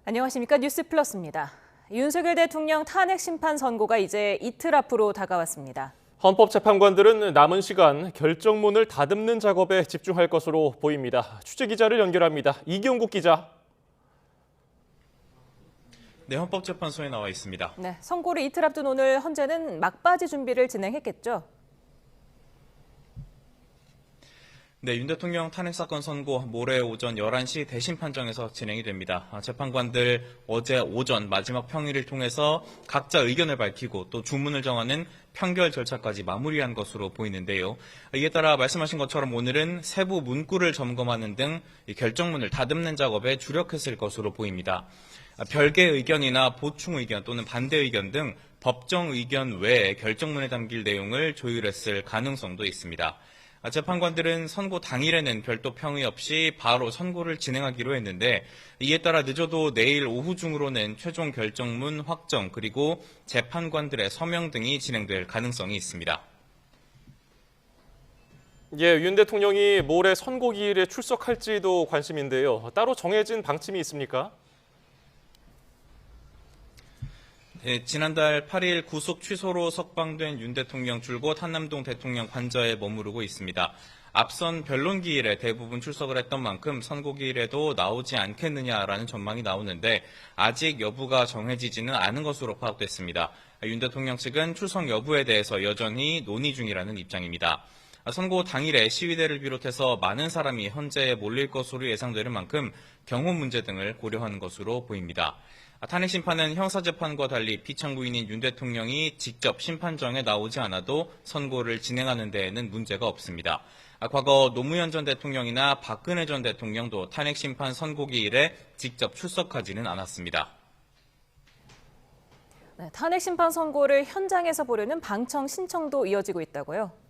안녕하십니까. 뉴스 플러스입니다. 윤석열 대통령 탄핵 심판 선고가 이제 이틀 앞으로 다가왔습니다. 헌법재판관들은 남은 시간 결정문을 다듬는 작업에 집중할 것으로 보입니다. 취재기자를 연결합니다. 이경국 기자. 네, 헌법재판소에 나와 있습니다. 네, 선고를 이틀 앞둔 오늘 헌재는 막바지 준비를 진행했겠죠. 네, 윤 대통령 탄핵 사건 선고 모레 오전 11시 대심 판정에서 진행이 됩니다. 재판관들 어제 오전 마지막 평의를 통해서 각자 의견을 밝히고 또 주문을 정하는 평결 절차까지 마무리한 것으로 보이는데요. 이에 따라 말씀하신 것처럼 오늘은 세부 문구를 점검하는 등 결정문을 다듬는 작업에 주력했을 것으로 보입니다. 별개 의견이나 보충 의견 또는 반대 의견 등 법정 의견 외에 결정문에 담길 내용을 조율했을 가능성도 있습니다. 재판관들은 선고 당일에는 별도 평의 없이 바로 선고를 진행하기로 했는데 이에 따라 늦어도 내일 오후 중으로는 최종 결정문 확정 그리고 재판관들의 서명 등이 진행될 가능성이 있습니다. 윤 대통령이 모레 선고기일에 출석할지도 관심인데요. 따로 정해진 방침이 있습니까? 네, 지난달 8일 구속 취소로 석방된 윤 대통령 줄곧 한남동 대통령 관저에 머무르고 있습니다. 앞선 변론기일에 대부분 출석을 했던 만큼 선고기일에도 나오지 않겠느냐라는 전망이 나오는데 아직 여부가 정해지지는 않은 것으로 파악됐습니다. 윤 대통령 측은 출석 여부에 대해서 여전히 논의 중이라는 입장입니다. 선고 당일에 시위대를 비롯해서 많은 사람이 헌재에 몰릴 것으로 예상되는 만큼 경호 문제 등을 고려하는 것으로 보입니다. 탄핵 심판은 형사재판과 달리 피청구인인 윤 대통령이 직접 심판정에 나오지 않아도 선고를 진행하는 데에는 문제가 없습니다. 과거 노무현 전 대통령이나 박근혜 전 대통령도 탄핵 심판 선고기일에 직접 출석하지는 않았습니다. 네, 탄핵 심판 선고를 현장에서 보려는 방청 신청도 이어지고 있다고요?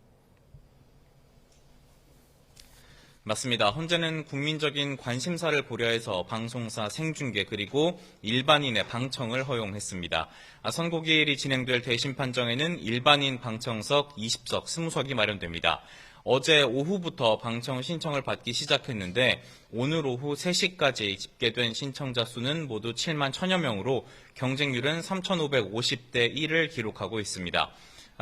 맞습니다. 헌재는 국민적인 관심사를 고려해서 방송사 생중계 그리고 일반인의 방청을 허용했습니다. 선고기일이 진행될 대심 판정에는 일반인 방청석 20석, 20석이 마련됩니다. 어제 오후부터 방청 신청을 받기 시작했는데 오늘 오후 3시까지 집계된 신청자 수는 모두 7만 1천여 명으로 경쟁률은 3,550대 1을 기록하고 있습니다.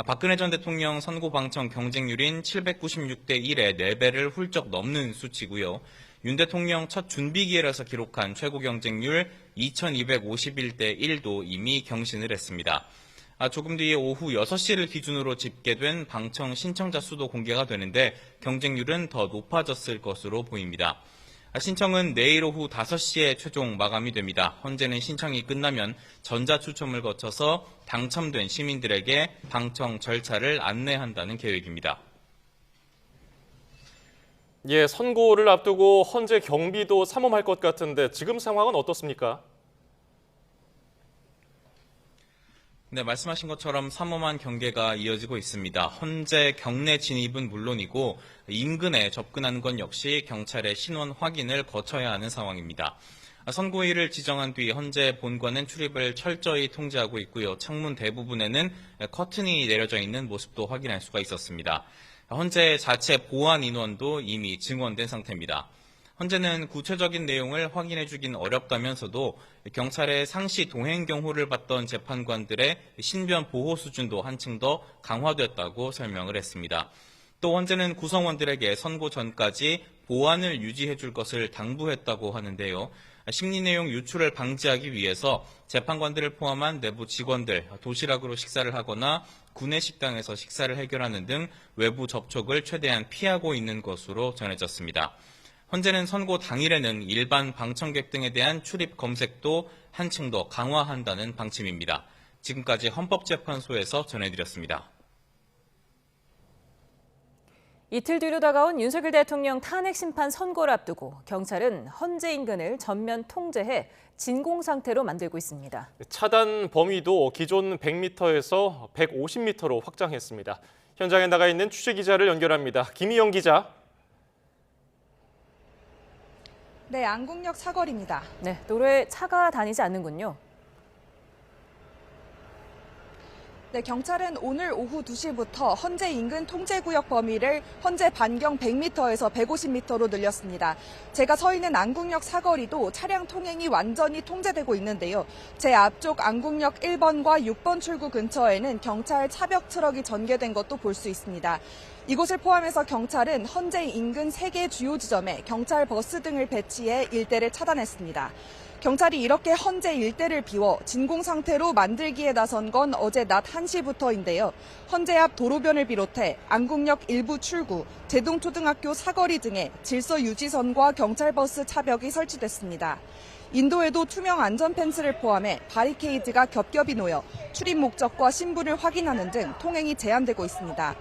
박근혜 전 대통령 선고 방청 경쟁률인 796대 1의 4배를 훌쩍 넘는 수치고요. 윤 대통령 첫 준비기일에서 기록한 최고 경쟁률 2251대 1도 이미 경신을 했습니다. 조금 뒤에 오후 6시를 기준으로 집계된 방청 신청자 수도 공개가 되는데 경쟁률은 더 높아졌을 것으로 보입니다. 신청은 내일 오후 5시에 최종 마감이 됩니다. 헌재는 신청이 끝나면 전자추첨을 거쳐서 당첨된 시민들에게 방청 절차를 안내한다는 계획입니다. 선고를 앞두고 헌재 경비도 삼엄할 것 같은데 지금 상황은 어떻습니까? 네, 말씀하신 것처럼 삼엄한 경계가 이어지고 있습니다. 헌재 경내 진입은 물론이고 인근에 접근하는 건 역시 경찰의 신원 확인을 거쳐야 하는 상황입니다. 선고일을 지정한 뒤 헌재 본관은 출입을 철저히 통제하고 있고요. 창문 대부분에는 커튼이 내려져 있는 모습도 확인할 수가 있었습니다. 헌재 자체 보안 인원도 이미 증원된 상태입니다. 헌재는 구체적인 내용을 확인해주긴 어렵다면서도 경찰의 상시 동행 경호를 받던 재판관들의 신변 보호 수준도 한층 더 강화됐다고 설명을 했습니다. 또 헌재는 구성원들에게 선고 전까지 보안을 유지해줄 것을 당부했다고 하는데요. 심리 내용 유출을 방지하기 위해서 재판관들을 포함한 내부 직원들, 도시락으로 식사를 하거나 구내식당에서 식사를 해결하는 등 외부 접촉을 최대한 피하고 있는 것으로 전해졌습니다. 헌재는 선고 당일에는 일반 방청객 등에 대한 출입 검색도 한층 더 강화한다는 방침입니다. 지금까지 헌법재판소에서 전해드렸습니다. 이틀 뒤로 다가온 윤석열 대통령 탄핵 심판 선고를 앞두고 경찰은 헌재 인근을 전면 통제해 진공 상태로 만들고 있습니다. 차단 범위도 기존 100m에서 150m로 확장했습니다. 현장에 나가 있는 취재기자를 연결합니다. 김희영 기자. 네, 안국역 사거리입니다. 네, 도로에 차가 다니지 않는군요. 네, 경찰은 오늘 오후 2시부터 헌재 인근 통제구역 범위를 헌재 반경 100m에서 150m로 늘렸습니다. 제가 서 있는 안국역 사거리도 차량 통행이 완전히 통제되고 있는데요. 제 앞쪽 안국역 1번과 6번 출구 근처에는 경찰 차벽 트럭이 전개된 것도 볼 수 있습니다. 이곳을 포함해서 경찰은 헌재 인근 3개 주요 지점에 경찰 버스 등을 배치해 일대를 차단했습니다. 경찰이 이렇게 헌재 일대를 비워 진공 상태로 만들기에 나선 건 어제 낮 1시부터인데요. 헌재 앞 도로변을 비롯해 안국역 일부 출구, 제동초등학교 사거리 등에 질서 유지선과 경찰버스 차벽이 설치됐습니다. 인도에도 투명 안전 펜스를 포함해 바리케이드가 겹겹이 놓여 출입 목적과 신분을 확인하는 등 통행이 제한되고 있습니다.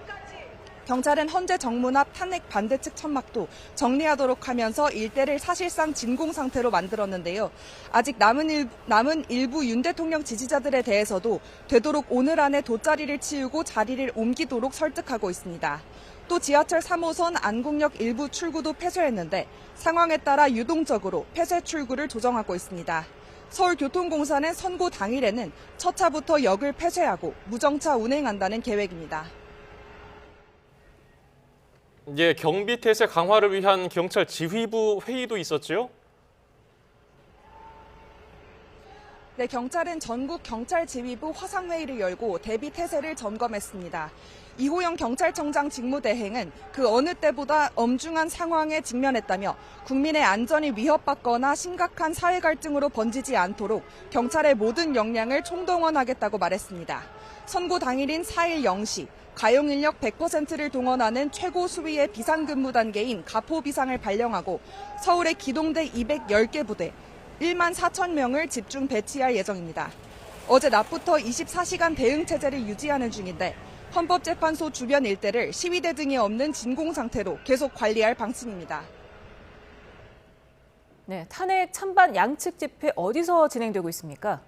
경찰은 헌재 정문 앞 탄핵 반대측 천막도 정리하도록 하면서 일대를 사실상 진공 상태로 만들었는데요. 아직 남은 일부 윤 대통령 지지자들에 대해서도 되도록 오늘 안에 돗자리를 치우고 자리를 옮기도록 설득하고 있습니다. 또 지하철 3호선 안국역 일부 출구도 폐쇄했는데 상황에 따라 유동적으로 폐쇄 출구를 조정하고 있습니다. 서울교통공사는 선고 당일에는 첫 차부터 역을 폐쇄하고 무정차 운행한다는 계획입니다. 예, 경비 태세 강화를 위한 경찰 지휘부 회의도 있었죠? 네, 경찰은 전국 경찰 지휘부 화상회의를 열고 대비 태세를 점검했습니다. 이호영 경찰청장 직무대행은 그 어느 때보다 엄중한 상황에 직면했다며 국민의 안전이 위협받거나 심각한 사회 갈등으로 번지지 않도록 경찰의 모든 역량을 총동원하겠다고 말했습니다. 선고 당일인 4일 0시 가용 인력 100%를 동원하는 최고 수위의 비상근무 단계인 가포 비상을 발령하고 서울의 기동대 210개 부대 1만 4천 명을 집중 배치할 예정입니다. 어제 낮부터 24시간 대응 체제를 유지하는 중인데 헌법재판소 주변 일대를 시위대 등이 없는 진공 상태로 계속 관리할 방침입니다. 네, 탄핵 찬반 양측 집회 어디서 진행되고 있습니까?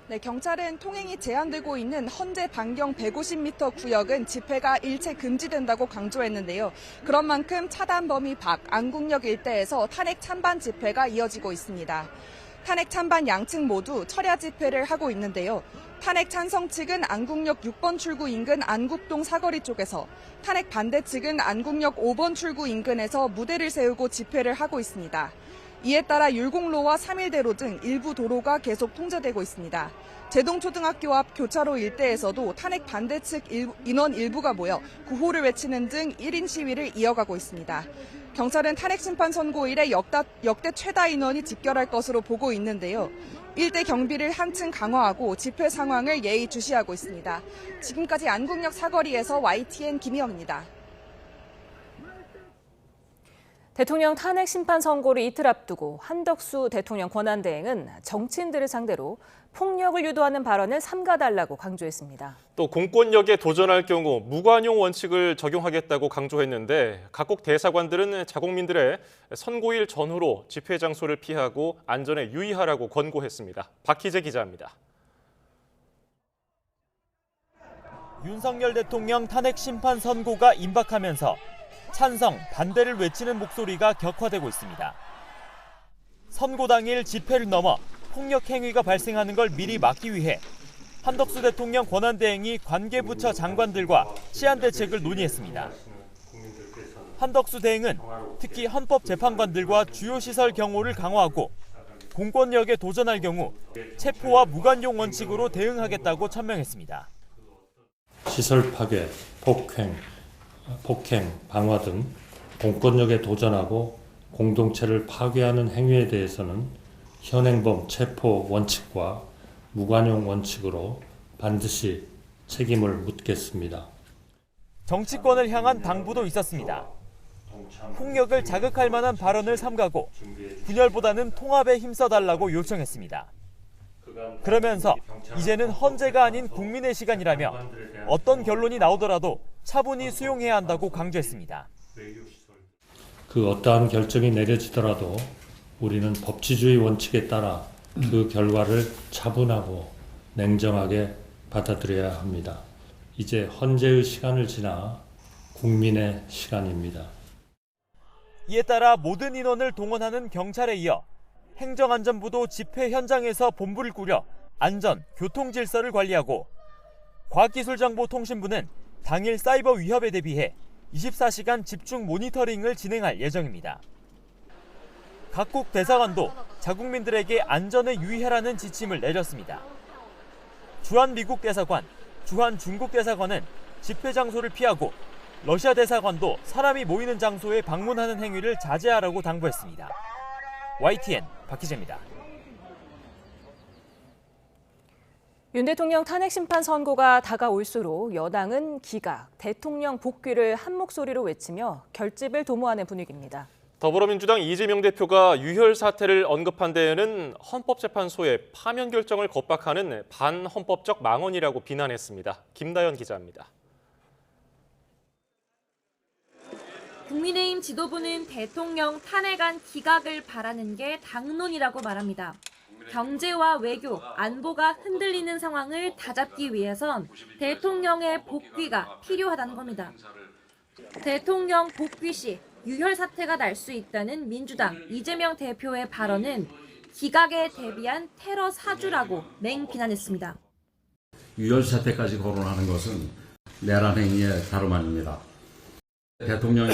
네, 경찰은 통행이 제한되고 있는 헌재 반경 150m 구역은 집회가 일체 금지된다고 강조했는데요. 그런 만큼 차단 범위 밖 안국역 일대에서 탄핵 찬반 집회가 이어지고 있습니다. 탄핵 찬반 양측 모두 철야 집회를 하고 있는데요. 탄핵 찬성 측은 안국역 6번 출구 인근 안국동 사거리 쪽에서, 탄핵 반대 측은 안국역 5번 출구 인근에서 무대를 세우고 집회를 하고 있습니다. 이에 따라 율곡로와 3일대로 등 일부 도로가 계속 통제되고 있습니다. 제동초등학교 앞 교차로 일대에서도 탄핵 반대 측 인원 일부가 모여 구호를 외치는 등 1인 시위를 이어가고 있습니다. 경찰은 탄핵 심판 선고 이래 역대 최다 인원이 집결할 것으로 보고 있는데요. 일대 경비를 한층 강화하고 집회 상황을 예의주시하고 있습니다. 지금까지 안국역 사거리에서 YTN 김희영입니다. 대통령 탄핵 심판 선고를 이틀 앞두고 한덕수 대통령 권한대행은 정치인들을 상대로 폭력을 유도하는 발언을 삼가달라고 강조했습니다. 또 공권력에 도전할 경우 무관용 원칙을 적용하겠다고 강조했는데 각국 대사관들은 자국민들의 선고일 전후로 집회 장소를 피하고 안전에 유의하라고 권고했습니다. 박희재 기자입니다. 윤석열 대통령 탄핵 심판 선고가 임박하면서 찬성, 반대를 외치는 목소리가 격화되고 있습니다. 선고 당일 집회를 넘어 폭력 행위가 발생하는 걸 미리 막기 위해 한덕수 대통령 권한대행이 관계부처 장관들과 시한 대책을 논의했습니다. 한덕수 대행은 특히 헌법재판관들과 주요 시설 경호를 강화하고 공권력에 도전할 경우 체포와 무관용 원칙으로 대응하겠다고 천명했습니다. 시설 파괴, 폭행, 방화 등 공권력에 도전하고 공동체를 파괴하는 행위에 대해서는 현행범 체포 원칙과 무관용 원칙으로 반드시 책임을 묻겠습니다. 정치권을 향한 당부도 있었습니다. 폭력을 자극할 만한 발언을 삼가고 분열보다는 통합에 힘써달라고 요청했습니다. 그러면서 이제는 헌재가 아닌 국민의 시간이라며 어떤 결론이 나오더라도 차분히 수용해야 한다고 강조했습니다. 그 어떠한 결정이 내려지더라도 우리는 법치주의 원칙에 따라 그 결과를 차분하고 냉정하게 받아들여야 합니다. 이제 헌재의 시간을 지나 국민의 시간입니다. 이에 따라 모든 인원을 동원하는 경찰에 이어 행정안전부도 집회 현장에서 본부를 꾸려 안전, 교통 질서를 관리하고 과학기술정보통신부는 당일 사이버 위협에 대비해 24시간 집중 모니터링을 진행할 예정입니다. 각국 대사관도 자국민들에게 안전에 유의하라는 지침을 내렸습니다. 주한 미국 대사관, 주한 중국 대사관은 집회 장소를 피하고 러시아 대사관도 사람이 모이는 장소에 방문하는 행위를 자제하라고 당부했습니다. YTN 박희재입니다. 윤 대통령 탄핵 심판 선고가 다가올수록 여당은 기각, 대통령 복귀를 한 목소리로 외치며 결집을 도모하는 분위기입니다. 더불어민주당 이재명 대표가 유혈 사태를 언급한 데에는 헌법재판소의 파면 결정을 겁박하는 반헌법적 망언이라고 비난했습니다. 김다연 기자입니다. 국민의힘 지도부는 대통령 탄핵안 기각을 바라는 게 당론이라고 말합니다. 경제와 외교, 안보가 흔들리는 상황을 다잡기 위해선 대통령의 복귀가 필요하다는 겁니다. 대통령 복귀 시 유혈 사태가 날 수 있다는 민주당 이재명 대표의 발언은 기각에 대비한 테러 사주라고 맹비난했습니다. 유혈 사태까지 거론하는 것은 내란 행위의 다름 아닙니다. 대통령이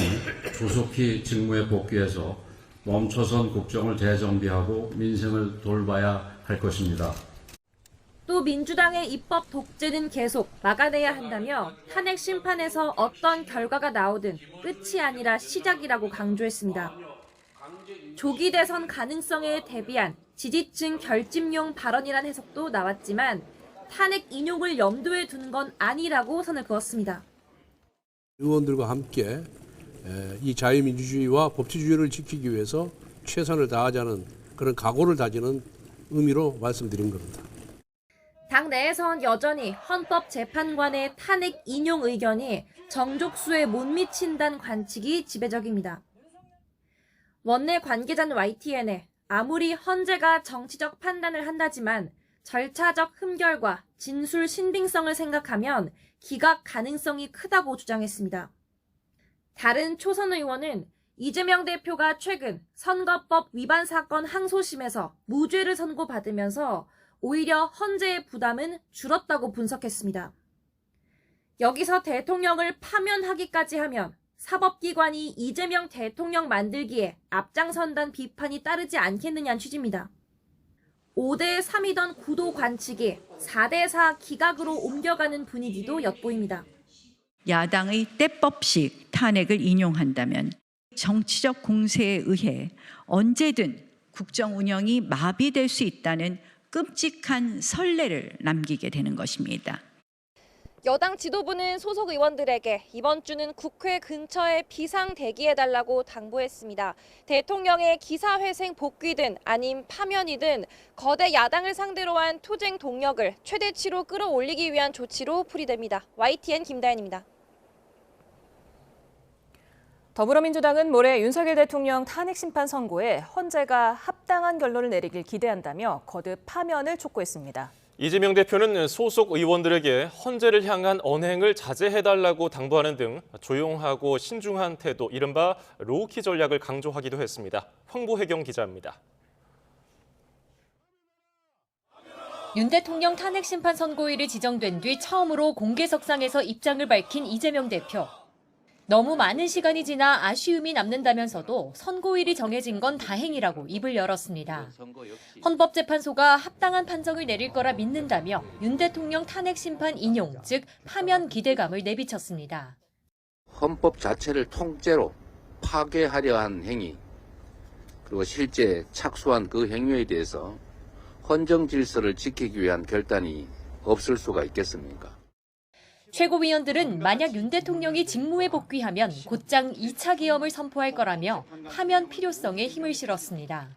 조속히 직무에 복귀해서 멈춰선 국정을 재정비하고 민생을 돌봐야 할 것입니다. 또 민주당의 입법 독재는 계속 막아내야 한다며 탄핵 심판에서 어떤 결과가 나오든 끝이 아니라 시작이라고 강조했습니다. 조기 대선 가능성에 대비한 지지층 결집용 발언이란 해석도 나왔지만 탄핵 인용을 염두에 두는 건 아니라고 선을 그었습니다. 의원들과 함께 이 자유민주주의와 법치주의를 지키기 위해서 최선을 다하자는 그런 각오를 다지는 의미로 말씀드린 겁니다. 당내에선 여전히 헌법재판관의 탄핵 인용 의견이 정족수에 못 미친다는 관측이 지배적입니다. 원내 관계자는 YTN에 아무리 헌재가 정치적 판단을 한다지만 절차적 흠결과 진술 신빙성을 생각하면 기각 가능성이 크다고 주장했습니다. 다른 초선 의원은 이재명 대표가 최근 선거법 위반 사건 항소심에서 무죄를 선고받으면서 오히려 헌재의 부담은 줄었다고 분석했습니다. 여기서 대통령을 파면하기까지 하면 사법기관이 이재명 대통령 만들기에 앞장선다는 비판이 따르지 않겠느냐는 취지입니다. 5대 3이던 구도 관측이 4대 4 기각으로 옮겨가는 분위기도 엿보입니다. 야당의 때법식 탄핵을 인용한다면 정치적 공세에 의해 언제든 국정 운영이 마비될 수 있다는 끔찍한 선례를 남기게 되는 것입니다. 여당 지도부는 소속 의원들에게 이번 주는 국회 근처에 비상 대기해달라고 당부했습니다. 대통령의 기사회생 복귀든 아님 파면이든 거대 야당을 상대로 한 투쟁 동력을 최대치로 끌어올리기 위한 조치로 풀이됩니다. YTN 김다연입니다. 더불어민주당은 모레 윤석열 대통령 탄핵 심판 선고에 헌재가 합당한 결론을 내리길 기대한다며 거듭 파면을 촉구했습니다. 이재명 대표는 소속 의원들에게 헌재를 향한 언행을 자제해달라고 당부하는 등 조용하고 신중한 태도, 이른바 로우키 전략을 강조하기도 했습니다. 황보혜경 기자입니다. 윤 대통령 탄핵 심판 선고일이 지정된 뒤 처음으로 공개석상에서 입장을 밝힌 이재명 대표. 너무 많은 시간이 지나 아쉬움이 남는다면서도 선고일이 정해진 건 다행이라고 입을 열었습니다. 헌법재판소가 합당한 판정을 내릴 거라 믿는다며 윤 대통령 탄핵 심판 인용, 즉 파면 기대감을 내비쳤습니다. 헌법 자체를 통째로 파괴하려 한 행위, 그리고 실제 착수한 그 행위에 대해서 헌정 질서를 지키기 위한 결단이 없을 수가 있겠습니까? 최고위원들은 만약 윤 대통령이 직무에 복귀하면 곧장 2차 계엄을 선포할 거라며 파면 필요성에 힘을 실었습니다.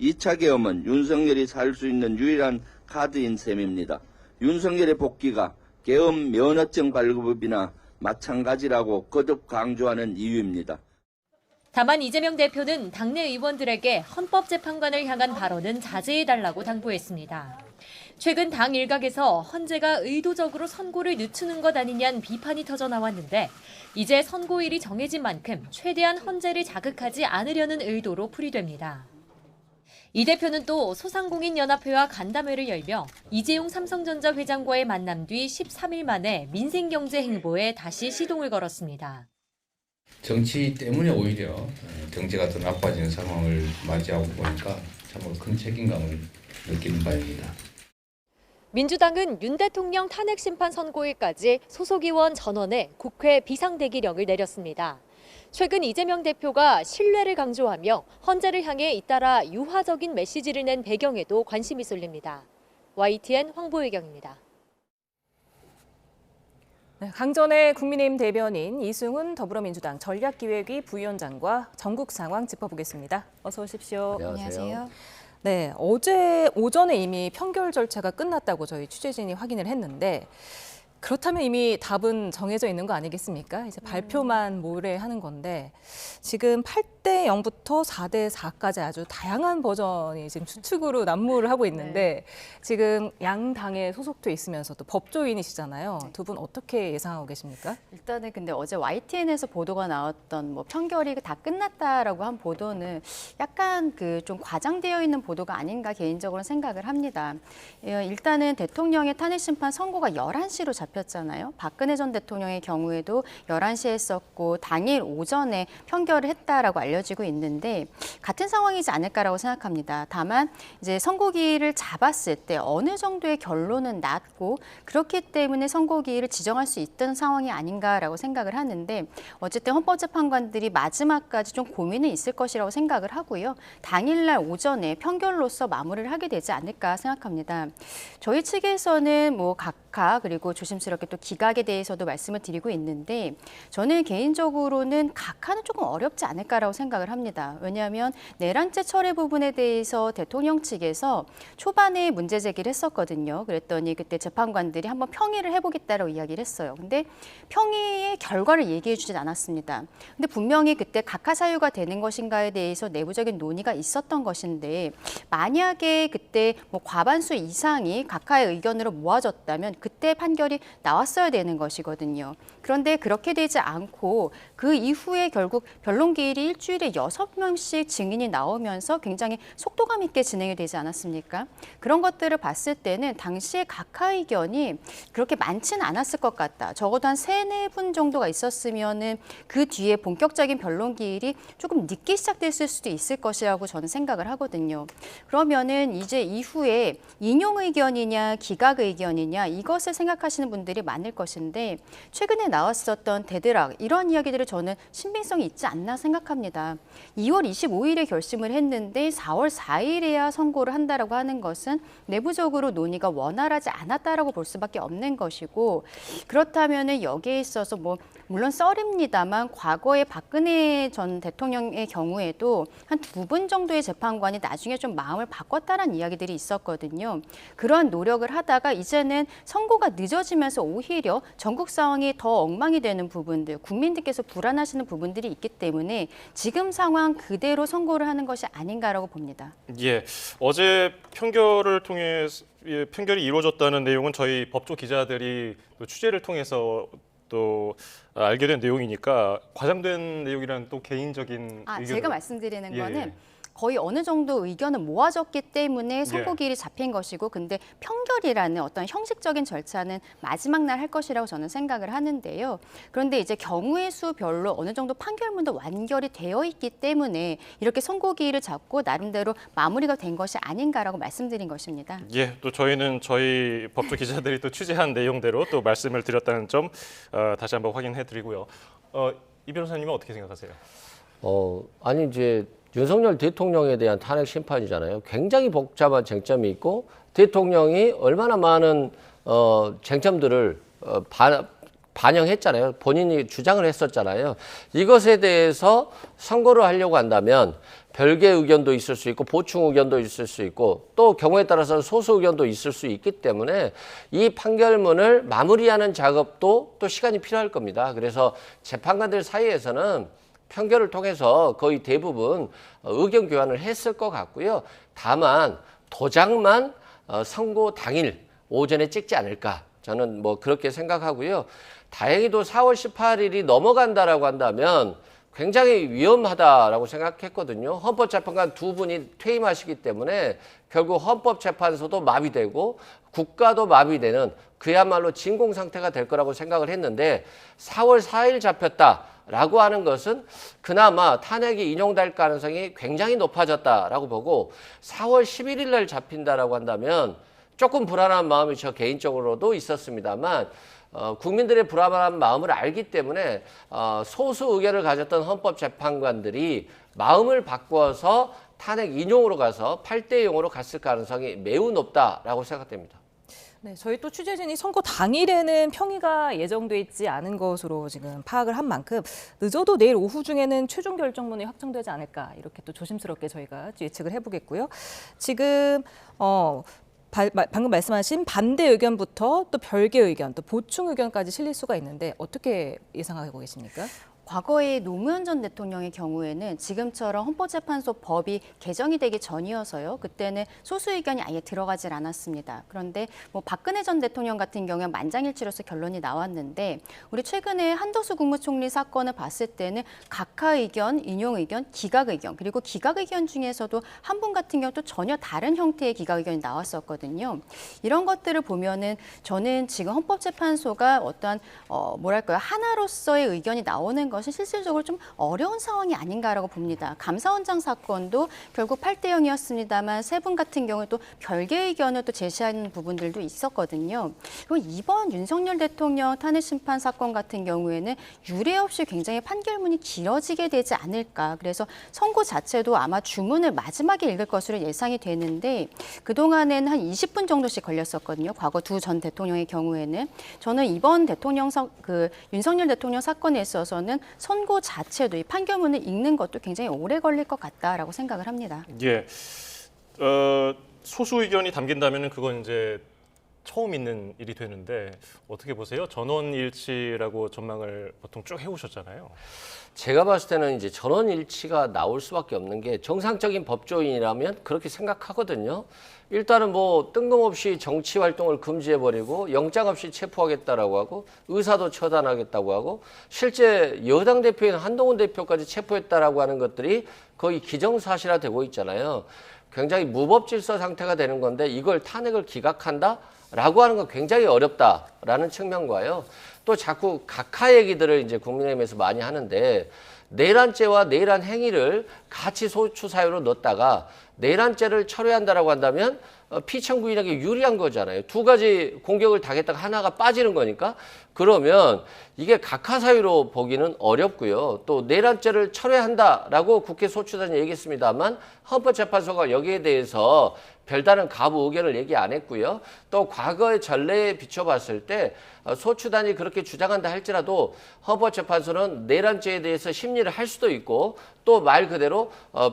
2차 계엄은 윤석열이 살 수 있는 유일한 카드인 셈입니다. 윤석열의 복귀가 계엄 면허증 발급이나 마찬가지라고 거듭 강조하는 이유입니다. 다만 이재명 대표는 당내 의원들에게 헌법재판관을 향한 발언은 자제해달라고 당부했습니다. 최근 당 일각에서 헌재가 의도적으로 선고를 늦추는 것 아니냐는 비판이 터져 나왔는데 이제 선고일이 정해진 만큼 최대한 헌재를 자극하지 않으려는 의도로 풀이됩니다. 이 대표는 또 소상공인연합회와 간담회를 열며 이재용 삼성전자 회장과의 만남 뒤 13일 만에 민생경제 행보에 다시 시동을 걸었습니다. 정치 때문에 오히려 경제가 더 나빠지는 상황을 맞이하고 보니까 참으로 큰 책임감을 느끼는 바입니다. 민주당은 윤 대통령 탄핵 심판 선고일까지 소속 의원 전원에 국회 비상대기령을 내렸습니다. 최근 이재명 대표가 신뢰를 강조하며 헌재를 향해 잇따라 유화적인 메시지를 낸 배경에도 관심이 쏠립니다. YTN 황보혜경입니다. 강전의 국민의힘 대변인 이승훈 더불어민주당 전략기획위 부위원장과 전국 상황 짚어보겠습니다. 어서 오십시오. 안녕하세요. 네, 어제 오전에 이미 판결 절차가 끝났다고 저희 취재진이 확인을 했는데 그렇다면 이미 답은 정해져 있는 거 아니겠습니까? 이제 발표만 모레 하는 건데 지금 8대 0부터 4대 4까지 아주 다양한 버전이 지금 추측으로 난무를 하고 있는데 지금 양 당에 소속돼 있으면서도 법조인이시잖아요. 두 분 어떻게 예상하고 계십니까? 일단은 근데 어제 YTN에서 보도가 나왔던 뭐 판결이 다 끝났다라고 한 보도는 약간 그 좀 과장되어 있는 보도가 아닌가 개인적으로 생각을 합니다. 일단은 대통령의 탄핵 심판 선고가 11시로 잡혔잖아요. 박근혜 전 대통령의 경우에도 11시에 했었고 당일 오전에 판결을 했다라고 알려지고 있는데 같은 상황이지 않을까라고 생각합니다. 다만 이제 선고기일을 잡았을 때 어느 정도의 결론은 났고 그렇기 때문에 선고기일을 지정할 수 있던 상황이 아닌가라고 생각을 하는데 어쨌든 헌법재판관들이 마지막까지 좀 고민은 있을 것이라고 생각을 하고요. 당일날 오전에 판결로서 마무리를 하게 되지 않을까 생각합니다. 저희 측에서는 뭐 각하 그리고 조심스럽게 또 기각에 대해서도 말씀을 드리고 있는데 저는 개인적으로는 각하는 조금 어렵지 않을까라고 생각을 합니다. 왜냐하면 내란죄 철회 부분에 대해서 대통령 측에서 초반에 문제 제기를 했었거든요. 그랬더니 그때 재판관들이 한번 평의를 해보겠다라고 이야기를 했어요. 근데 평의의 결과를 얘기해 주진 않았습니다. 근데 분명히 그때 각하 사유가 되는 것인가에 대해서 내부적인 논의가 있었던 것인데 만약에 그때 뭐 과반수 이상이 각하의 의견으로 모아졌다면 그때 판결이 나왔어야 되는 것이거든요. 그런데 그렇게 되지 않고 그 이후에 결국 변론기일이 일주일에 6명씩 증인이 나오면서 굉장히 속도감 있게 진행이 되지 않았습니까? 그런 것들을 봤을 때는 당시에 각하 의견이 그렇게 많지는 않았을 것 같다. 적어도 한 3-4분 정도가 있었으면은 그 뒤에 본격적인 변론기일이 조금 늦게 시작됐을 수도 있을 것이라고 저는 생각을 하거든요. 그러면은 이제 이후에 인용 의견이냐 기각 의견이냐 이것을 생각하시는 분들이 많을 것인데 최근에 나왔었던 데드락 이런 이야기들을 저는 신빙성이 있지 않나 생각합니다. 2월 25일에 결심을 했는데 4월 4일에야 선고를 한다라고 하는 것은 내부적으로 논의가 원활하지 않았다라고 볼 수밖에 없는 것이고 그렇다면은 여기에 있어서 뭐 물론 썰입니다만 과거에 박근혜 전 대통령의 경우에도 한 2분 정도의 재판관이 나중에 좀 마음을 바꿨다는 이야기들이 있었거든요. 그러한 노력을 하다가 이제는 선고가 늦어지면서 오히려 전국 상황이 더 엉망이 되는 부분들, 국민들께서 불안하시는 부분들이 있기 때문에 지금 상황 그대로 선고를 하는 것이 아닌가라고 봅니다. 예, 어제 판결을 통해 판결이 이루어졌다는 내용은 저희 법조 기자들이 또 취재를 통해서 또 알게 된 내용이니까 과장된 내용이라는 또 개인적인 의견을 제가 말씀드리는 거는 예. 거의 어느 정도 의견은 모아졌기 때문에 선고기일이 잡힌 것이고 근데 판결이라는 어떤 형식적인 절차는 마지막 날 할 것이라고 저는 생각을 하는데요. 그런데 이제 경우의 수별로 어느 정도 판결문도 완결이 되어 있기 때문에 이렇게 선고기일을 잡고 나름대로 마무리가 된 것이 아닌가라고 말씀드린 것입니다. 예, 또 저희는 저희 법조 기자들이 또 취재한 내용대로 또 말씀을 드렸다는 점 다시 한번 확인해드리고요. 이 변호사님은 어떻게 생각하세요? 아니 이제 윤석열 대통령에 대한 탄핵 심판이잖아요. 굉장히 복잡한 쟁점이 있고 대통령이 얼마나 많은 쟁점들을 반영했잖아요. 본인이 주장을 했었잖아요. 이것에 대해서 선고를 하려고 한다면 별개의 의견도 있을 수 있고 보충 의견도 있을 수 있고 또 경우에 따라서는 소수 의견도 있을 수 있기 때문에 이 판결문을 마무리하는 작업도 또 시간이 필요할 겁니다. 그래서 재판관들 사이에서는 판결을 통해서 거의 대부분 의견 교환을 했을 것 같고요. 다만 도장만 선고 당일 오전에 찍지 않을까 저는 뭐 그렇게 생각하고요. 다행히도 4월 18일이 넘어간다라고 한다면 굉장히 위험하다라고 생각했거든요. 헌법재판관 두 분이 퇴임하시기 때문에 결국 헌법재판소도 마비되고 국가도 마비되는 그야말로 진공 상태가 될 거라고 생각을 했는데 4월 4일 잡혔다라고 하는 것은 그나마 탄핵이 인용될 가능성이 굉장히 높아졌다라고 보고 4월 11일 날 잡힌다라고 한다면 조금 불안한 마음이 저 개인적으로도 있었습니다만 국민들의 불안한 마음을 알기 때문에 소수 의견을 가졌던 헌법재판관들이 마음을 바꿔서 탄핵 인용으로 가서 8대 0으로 갔을 가능성이 매우 높다라고 생각됩니다. 네, 저희 또 취재진이 선거 당일에는 평의가 예정돼 있지 않은 것으로 지금 파악을 한 만큼 늦어도 내일 오후 중에는 최종 결정문이 확정되지 않을까 이렇게 또 조심스럽게 저희가 예측을 해보겠고요. 지금 방금 말씀하신 반대 의견부터 또 별개 의견, 또 보충 의견까지 실릴 수가 있는데 어떻게 예상하고 계십니까? 과거에 노무현 전 대통령의 경우에는 지금처럼 헌법재판소 법이 개정이 되기 전이어서요. 그때는 소수 의견이 아예 들어가질 않았습니다. 그런데 뭐 박근혜 전 대통령 같은 경우는 만장일치로서 결론이 나왔는데 우리 최근에 한덕수 국무총리 사건을 봤을 때는 각하 의견, 인용 의견, 기각 의견 그리고 기각 의견 중에서도 한 분 같은 경우 또 전혀 다른 형태의 기각 의견이 나왔었거든요. 이런 것들을 보면은 저는 지금 헌법재판소가 어떠한 뭐랄까요 하나로서의 의견이 나오는 것은 실질적으로 좀 어려운 상황이 아닌가라고 봅니다. 감사원장 사건도 결국 8대 0이었습니다만 세 분 같은 경우에 또 별개 의견을 또 제시하는 부분들도 있었거든요. 그리고 이번 윤석열 대통령 탄핵 심판 사건 같은 경우에는 유례 없이 굉장히 판결문이 길어지게 되지 않을까. 그래서 선고 자체도 아마 주문을 마지막에 읽을 것으로 예상이 되는데 그동안에는 한 20분 정도씩 걸렸었거든요. 과거 두 전 대통령의 경우에는. 저는 이번 윤석열 대통령 사건에 있어서는 선고 자체도 이 판결문을 읽는 것도 굉장히 오래 걸릴 것 같다라고 생각을 합니다. 예, 소수 의견이 담긴다면 그건 이제 처음 있는 일이 되는데 어떻게 보세요? 전원일치라고 전망을 보통 쭉 해오셨잖아요. 제가 봤을 때는 이제 전원일치가 나올 수밖에 없는 게 정상적인 법조인이라면 그렇게 생각하거든요. 일단은 뭐 뜬금없이 정치 활동을 금지해버리고 영장 없이 체포하겠다라고 하고 의사도 처단하겠다고 하고 실제 여당 대표인 한동훈 대표까지 체포했다라고 하는 것들이 거의 기정사실화되고 있잖아요. 굉장히 무법질서 상태가 되는 건데 이걸 탄핵을 기각한다라고 하는 건 굉장히 어렵다라는 측면과요. 또 자꾸 각하 얘기들을 이제 국민의힘에서 많이 하는데 내란죄와 내란 행위를 같이 소추 사유로 넣었다가 내란죄를 철회한다라고 한다면 피청구인에게 유리한 거잖아요. 두 가지 공격을 당했다가 하나가 빠지는 거니까 그러면 이게 각하 사유로 보기는 어렵고요. 또 내란죄를 철회한다라고 국회 소추단이 얘기했습니다만 헌법재판소가 여기에 대해서 별다른 가부 의견을 얘기 안 했고요. 또 과거의 전례에 비춰봤을 때 소추단이 그렇게 주장한다 할지라도 헌법재판소는 내란죄에 대해서 심리를 할 수도 있고 또 말 그대로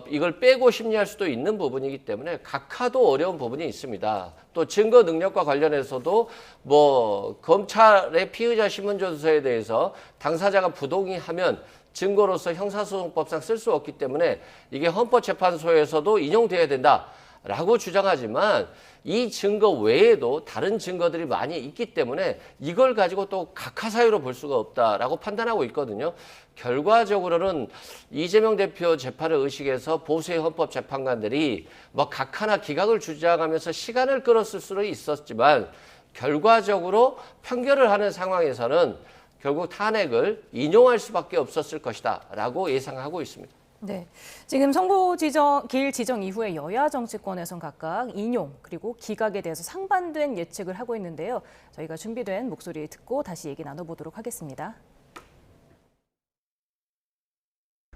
이걸 빼고 심리할 수도 있는 부분이기 때문에 각하도 어려운 부분이 있습니다. 또 증거 능력과 관련해서도 뭐 검찰의 피의자 신문조서에 대해서 당사자가 부동의하면 증거로서 형사소송법상 쓸 수 없기 때문에 이게 헌법재판소에서도 인용돼야 된다라고 주장하지만 이 증거 외에도 다른 증거들이 많이 있기 때문에 이걸 가지고 또 각하 사유로 볼 수가 없다라고 판단하고 있거든요. 결과적으로는 이재명 대표 재판을 의식해서 보수의 헌법재판관들이 뭐 각하나 기각을 주장하면서 시간을 끌었을 수는 있었지만 결과적으로 판결을 하는 상황에서는 결국 탄핵을 인용할 수밖에 없었을 것이다 라고 예상하고 있습니다. 네, 지금 길 지정 이후에 여야 정치권에선 각각 인용 그리고 기각에 대해서 상반된 예측을 하고 있는데요. 저희가 준비된 목소리 듣고 다시 얘기 나눠보도록 하겠습니다.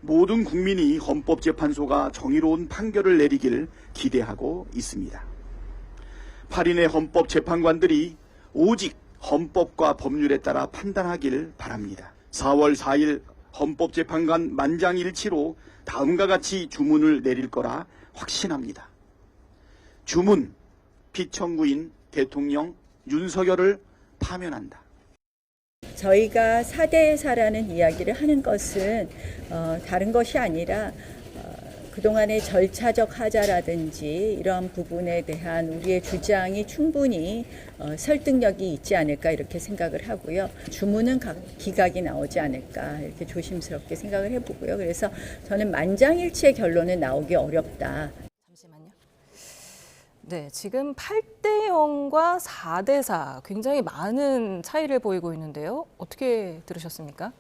모든 국민이 헌법재판소가 정의로운 판결을 내리길 기대하고 있습니다. 8인의 헌법재판관들이 오직 헌법과 법률에 따라 판단하길 바랍니다. 4월 4일 헌법재판관 만장일치로 다음과 같이 주문을 내릴 거라 확신합니다. 주문, 피청구인 대통령 윤석열을 파면한다. 저희가 4대 4라는 이야기를 하는 것은 다른 것이 아니라 그동안의 절차적 하자라든지 이러한 부분에 대한 우리의 주장이 충분히 설득력이 있지 않을까 이렇게 생각을 하고요. 주문은 기각이 나오지 않을까 이렇게 조심스럽게 생각을 해보고요. 그래서 저는 만장일치의 결론은 나오기 어렵다. 잠시만요. 네, 지금 8대 0과 4대 4 굉장히 많은 차이를 보이고 있는데요. 어떻게 들으셨습니까?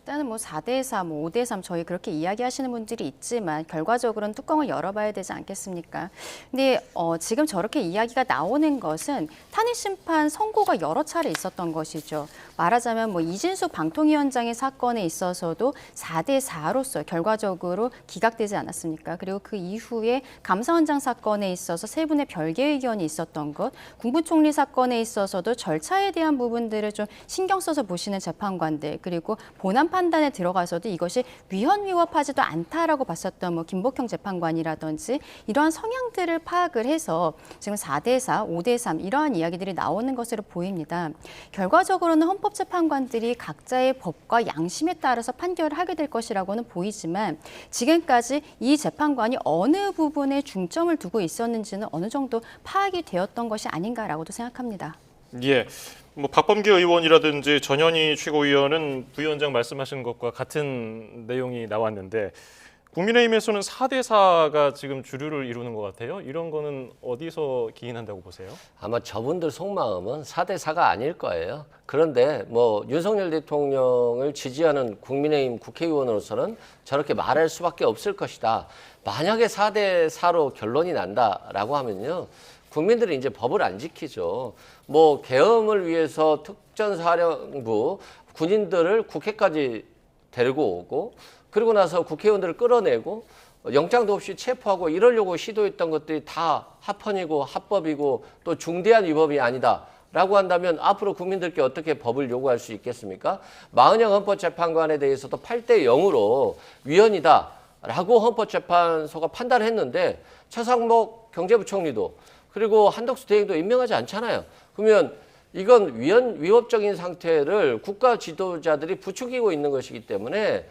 일단은 뭐 4대 4, 뭐 5대 3 저희 그렇게 이야기하시는 분들이 있지만 결과적으로는 뚜껑을 열어봐야 되지 않겠습니까? 근데 지금 저렇게 이야기가 나오는 것은 탄핵 심판 선고가 여러 차례 있었던 것이죠. 말하자면 뭐 이진숙 방통위원장의 사건에 있어서도 4대 4로서 결과적으로 기각되지 않았습니까? 그리고 그 이후에 감사원장 사건에 있어서 세 분의 별개 의견이 있었던 것, 국무총리 사건에 있어서도 절차에 대한 부분들을 좀 신경 써서 보시는 재판관들, 그리고 본안 판단에 들어가서도 이것이 위헌 위법하지도 않다라고 봤었던 뭐 김복형 재판관이라든지 이러한 성향들을 파악을 해서 지금 4대 4, 5대 3 이러한 이야기들이 나오는 것으로 보입니다. 결과적으로는 헌법재판관들이 각자의 법과 양심에 따라서 판결을 하게 될 것이라고는 보이지만 지금까지 이 재판관이 어느 부분에 중점을 두고 있었는지는 어느 정도 파악이 되었던 것이 아닌가라고도 생각합니다. 예. 뭐 박범계 의원이라든지 전현희 최고위원은 부위원장 말씀하신 것과 같은 내용이 나왔는데 국민의힘에서는 4대 4가 지금 주류를 이루는 것 같아요. 이런 거는 어디서 기인한다고 보세요? 아마 저분들 속마음은 4대 4가 아닐 거예요. 그런데 뭐 윤석열 대통령을 지지하는 국민의힘 국회의원으로서는 저렇게 말할 수밖에 없을 것이다. 만약에 4대 4로 결론이 난다라고 하면요. 국민들이 이제 법을 안 지키죠. 뭐 계엄을 위해서 특전사령부 군인들을 국회까지 데리고 오고 그리고 나서 국회의원들을 끌어내고 영장도 없이 체포하고 이러려고 시도했던 것들이 다 합헌이고 합법이고 또 중대한 위법이 아니다라고 한다면 앞으로 국민들께 어떻게 법을 요구할 수 있겠습니까? 마은영 헌법재판관에 대해서도 8대 0으로 위헌이다라고 헌법재판소가 판단했는데 최상목 경제부총리도 그리고 한덕수 대행도 임명하지 않잖아요. 그러면 이건 위법적인 상태를 국가 지도자들이 부추기고 있는 것이기 때문에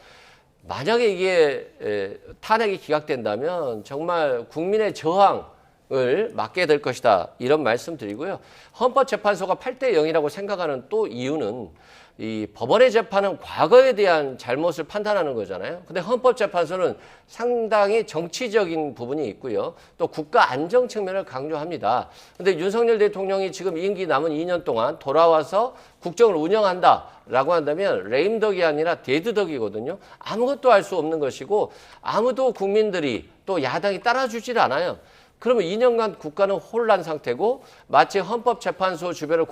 만약에 이게 탄핵이 기각된다면 정말 국민의 저항을 맞게 될 것이다. 이런 말씀 드리고요. 헌법재판소가 8대 0이라고 생각하는 또 이유는 이 법원의 재판은 과거에 대한 잘못을 판단하는 거잖아요. 근데 헌법재판소는 상당히 정치적인 부분이 있고요. 또 국가 안정 측면을 강조합니다. 근데 윤석열 대통령이 지금 임기 남은 2년 동안 돌아와서 국정을 운영한다라고 한다면 레임덕이 아니라 데드덕이거든요. 아무것도 할 수 없는 것이고 아무도 국민들이 또 야당이 따라주질 않아요. 그러면 2년간 국가는 혼란 상태고 마치 헌법재판소 주변을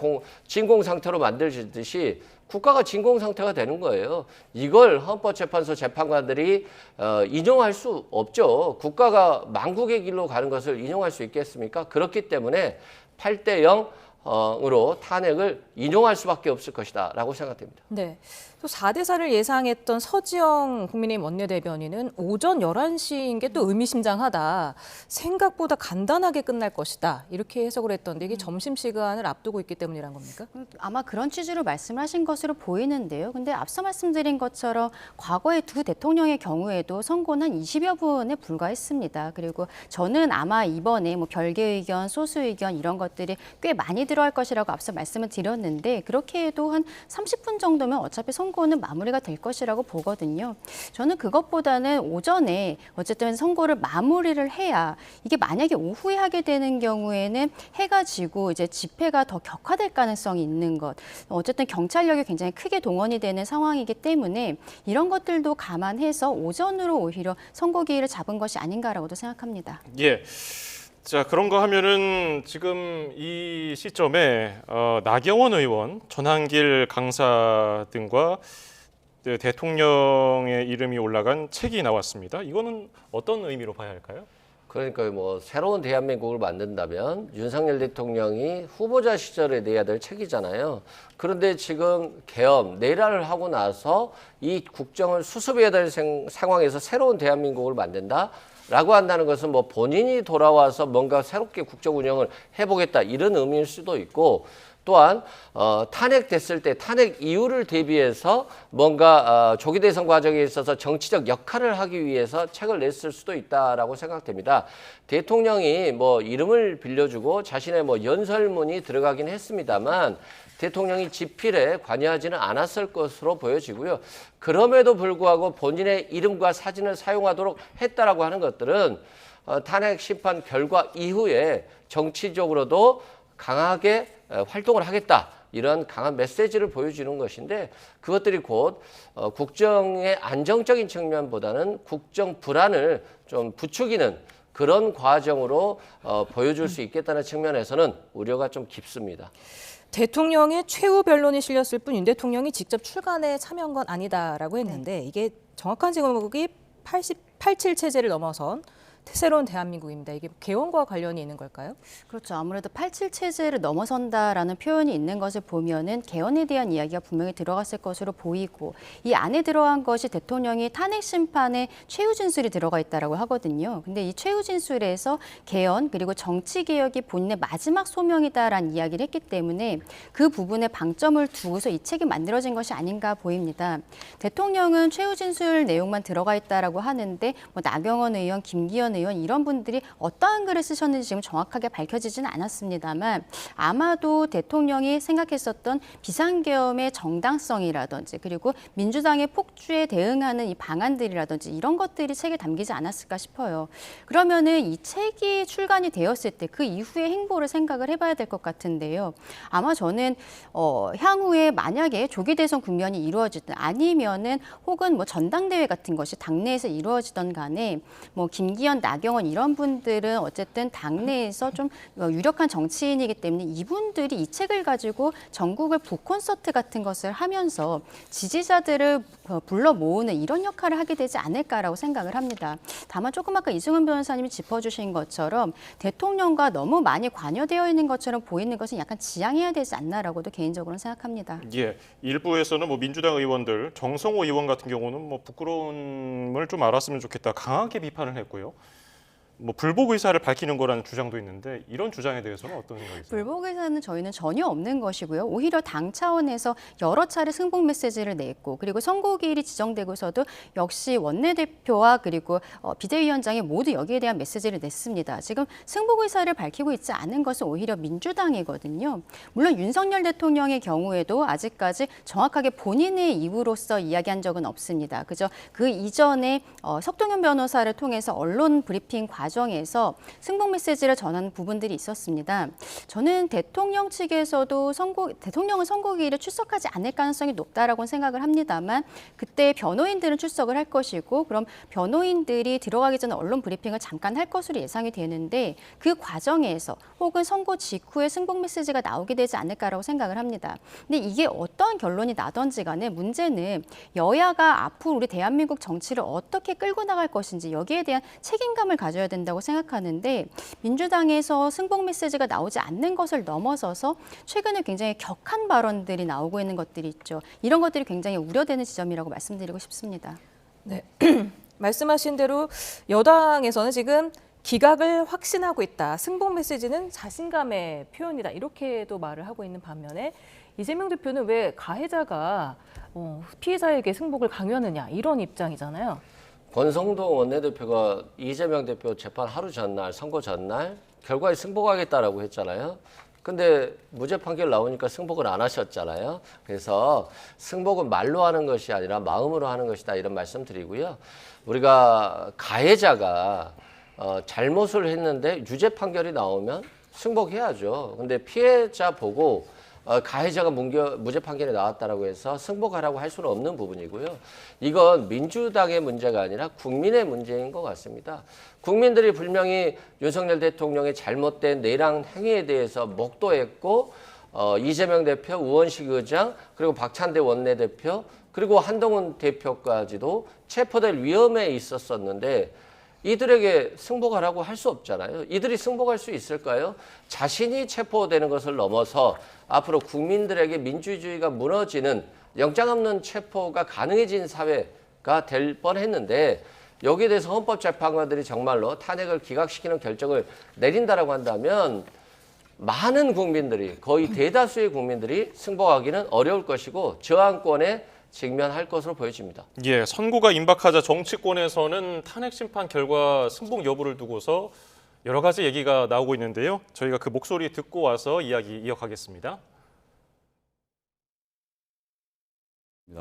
진공 상태로 만들듯이 국가가 진공 상태가 되는 거예요. 이걸 헌법재판소 재판관들이 인용할 수 없죠. 국가가 망국의 길로 가는 것을 인용할 수 있겠습니까? 그렇기 때문에 8대 0으로 탄핵을 인용할 수밖에 없을 것이다 라고 생각됩니다. 네. 또 4대 4를 예상했던 서지영 국민의힘 원내대변인은 오전 11시인 게 또 의미심장하다. 생각보다 간단하게 끝날 것이다. 이렇게 해석을 했던데 이게 점심시간을 앞두고 있기 때문이란 겁니까? 아마 그런 취지로 말씀하신 것으로 보이는데요. 근데 앞서 말씀드린 것처럼 과거의 두 대통령의 경우에도 선고는 한 20여 분에 불과했습니다. 그리고 저는 아마 이번에 뭐 별개 의견, 소수 의견 이런 것들이 꽤 많이 들어갈 것이라고 앞서 말씀을 드렸는데 그렇게 해도 한 30분 정도면 어차피 선고는 마무리가 될 것이라고 보거든요. 저는 그것보다는 오전에 어쨌든 선고를 마무리를 해야 이게 만약에 오후에 하게 되는 경우에는 해가 지고 이제 집회가 더 격화될 가능성이 있는 것. 어쨌든 경찰력이 굉장히 크게 동원이 되는 상황이기 때문에 이런 것들도 감안해서 오전으로 오히려 선고 기일을 잡은 것이 아닌가라고도 생각합니다. 예. 자, 그런가 하면은 지금 이 시점에 나경원 의원, 전한길 강사 등과 대통령의 이름이 올라간 책이 나왔습니다. 이거는 어떤 의미로 봐야 할까요? 그러니까 뭐 새로운 대한민국을 만든다면 윤석열 대통령이 후보자 시절에 내야 될 책이잖아요. 그런데 지금 계엄, 내란을 하고 나서 이 국정을 수습해야 될 상황에서 새로운 대한민국을 만든다? 라고 한다는 것은 뭐 본인이 돌아와서 뭔가 새롭게 국정 운영을 해보겠다 이런 의미일 수도 있고, 또한 탄핵됐을 때 탄핵 이유를 대비해서 뭔가 조기 대선 과정에 있어서 정치적 역할을 하기 위해서 책을 냈을 수도 있다라고 생각됩니다. 대통령이 뭐 이름을 빌려주고 자신의 뭐 연설문이 들어가긴 했습니다만 대통령이 집필에 관여하지는 않았을 것으로 보여지고요. 그럼에도 불구하고 본인의 이름과 사진을 사용하도록 했다라고 하는 것들은 탄핵 심판 결과 이후에 정치적으로도 강하게 활동을 하겠다, 이런 강한 메시지를 보여주는 것인데, 그것들이 곧 국정의 안정적인 측면보다는 국정 불안을 좀 부추기는 그런 과정으로 보여줄 수 있겠다는 측면에서는 우려가 좀 깊습니다. 대통령의 최후 변론이 실렸을 뿐 윤 대통령이 직접 출간에 참여한 건 아니다라고 했는데, 이게 정확한 제목이 87 체제를 넘어선 새로운 대한민국입니다. 이게 개헌과 관련이 있는 걸까요? 그렇죠. 아무래도 87 체제를 넘어선다라는 표현이 있는 것을 보면은 개헌에 대한 이야기가 분명히 들어갔을 것으로 보이고, 이 안에 들어간 것이 대통령이 탄핵 심판에 최후 진술이 들어가 있다라고 하거든요. 근데 이 최후 진술에서 개헌 그리고 정치 개혁이 본인의 마지막 소명이다라는 이야기를 했기 때문에 그 부분에 방점을 두고서 이 책이 만들어진 것이 아닌가 보입니다. 대통령은 최후 진술 내용만 들어가 있다라고 하는데 뭐 나경원 의원, 김기현 의원 이런 분들이 어떠한 글을 쓰셨는지 지금 정확하게 밝혀지지는 않았습니다만, 아마도 대통령이 생각했었던 비상계엄의 정당성이라든지 그리고 민주당의 폭주에 대응하는 이 방안들이라든지 이런 것들이 책에 담기지 않았을까 싶어요. 그러면은 이 책이 출간이 되었을 때 그 이후의 행보를 생각을 해봐야 될 것 같은데요. 아마 저는 향후에 만약에 조기 대선 국면이 이루어지든 아니면은 혹은 뭐 전당대회 같은 것이 당내에서 이루어지던 간에 뭐 김기현, 나경원 이런 분들은 어쨌든 당내에서 좀 유력한 정치인이기 때문에 이분들이 이 책을 가지고 전국을 북콘서트 같은 것을 하면서 지지자들을 불러 모으는 이런 역할을 하게 되지 않을까라고 생각을 합니다. 다만 조금 아까 이승훈 변호사님이 짚어주신 것처럼 대통령과 너무 많이 관여되어 있는 것처럼 보이는 것은 약간 지양해야 되지 않나라고도 개인적으로는 생각합니다. 예, 일부에서는 뭐 민주당 의원들, 정성호 의원 같은 경우는 뭐 부끄러움을 좀 알았으면 좋겠다, 강하게 비판을 했고요. 뭐 불복 의사를 밝히는 거라는 주장도 있는데, 이런 주장에 대해서는 어떤 생각이세요? 불복 의사는 저희는 전혀 없는 것이고요. 오히려 당 차원에서 여러 차례 승복 메시지를 냈고, 그리고 선거기일이 지정되고서도 역시 원내대표와 그리고 비대위원장이 모두 여기에 대한 메시지를 냈습니다. 지금 승복 의사를 밝히고 있지 않은 것은 오히려 민주당이거든요. 물론 윤석열 대통령의 경우에도 아직까지 정확하게 본인의 입으로서 이야기한 적은 없습니다. 그저 그 이전에 석동현 변호사를 통해서 언론 브리핑 과정에서 승복 메시지를 전하는 부분들이 있었습니다. 저는 대통령 측에서도 대통령은 선거기일에 출석하지 않을 가능성이 높다라고 생각을 합니다만, 그때 변호인들은 출석을 할 것이고, 그럼 변호인들이 들어가기 전에 언론 브리핑을 잠깐 할 것으로 예상이 되는데, 그 과정에서 혹은 선거 직후에 승복 메시지가 나오게 되지 않을까라고 생각을 합니다. 근데 이게 어떠한 결론이 나든지 간에 문제는 여야가 앞으로 우리 대한민국 정치를 어떻게 끌고 나갈 것인지 여기에 대한 책임감을 가져야 된다고 생각하는데, 민주당에서 승복 메시지가 나오지 않는 것을 넘어서서 최근에 굉장히 격한 발언들이 나오고 있는 것들이 있죠. 이런 것들이 굉장히 우려되는 지점이라고 말씀드리고 싶습니다. 네, 말씀하신 대로 여당에서는 지금 기각을 확신하고 있다, 승복 메시지는 자신감의 표현이다, 이렇게도 말을 하고 있는 반면에 이재명 대표는 왜 가해자가 피해자에게 승복을 강요하느냐, 이런 입장이잖아요. 권성동 원내대표가 이재명 대표 재판 하루 전날, 선거 전날 결과에 승복하겠다라고 했잖아요. 근데 무죄 판결 나오니까 승복을 안 하셨잖아요. 그래서 승복은 말로 하는 것이 아니라 마음으로 하는 것이다, 이런 말씀 드리고요. 우리가 가해자가 잘못을 했는데 유죄 판결이 나오면 승복해야죠. 근데 피해자 보고 가해자가 무죄 판결이 나왔다라고 해서 승복하라고 할 수는 없는 부분이고요. 이건 민주당의 문제가 아니라 국민의 문제인 것 같습니다. 국민들이 분명히 윤석열 대통령의 잘못된 내랑 행위에 대해서 목도했고, 이재명 대표, 우원식 의장, 그리고 박찬대 원내대표, 그리고 한동훈 대표까지도 체포될 위험에 있었었는데, 이들에게 승복하라고 할 수 없잖아요. 이들이 승복할 수 있을까요? 자신이 체포되는 것을 넘어서 앞으로 국민들에게 민주주의가 무너지는 영장 없는 체포가 가능해진 사회가 될 뻔했는데, 여기에 대해서 헌법재판관들이 정말로 탄핵을 기각시키는 결정을 내린다라고 한다면 많은 국민들이, 거의 대다수의 국민들이 승복하기는 어려울 것이고 저항권에 직면할 것으로 보여집니다. 예, 선고가 임박하자 정치권에서는 탄핵 심판 결과 승복 여부를 두고서 여러 가지 얘기가 나오고 있는데요. 저희가 그 목소리 듣고 와서 이야기 이어가겠습니다.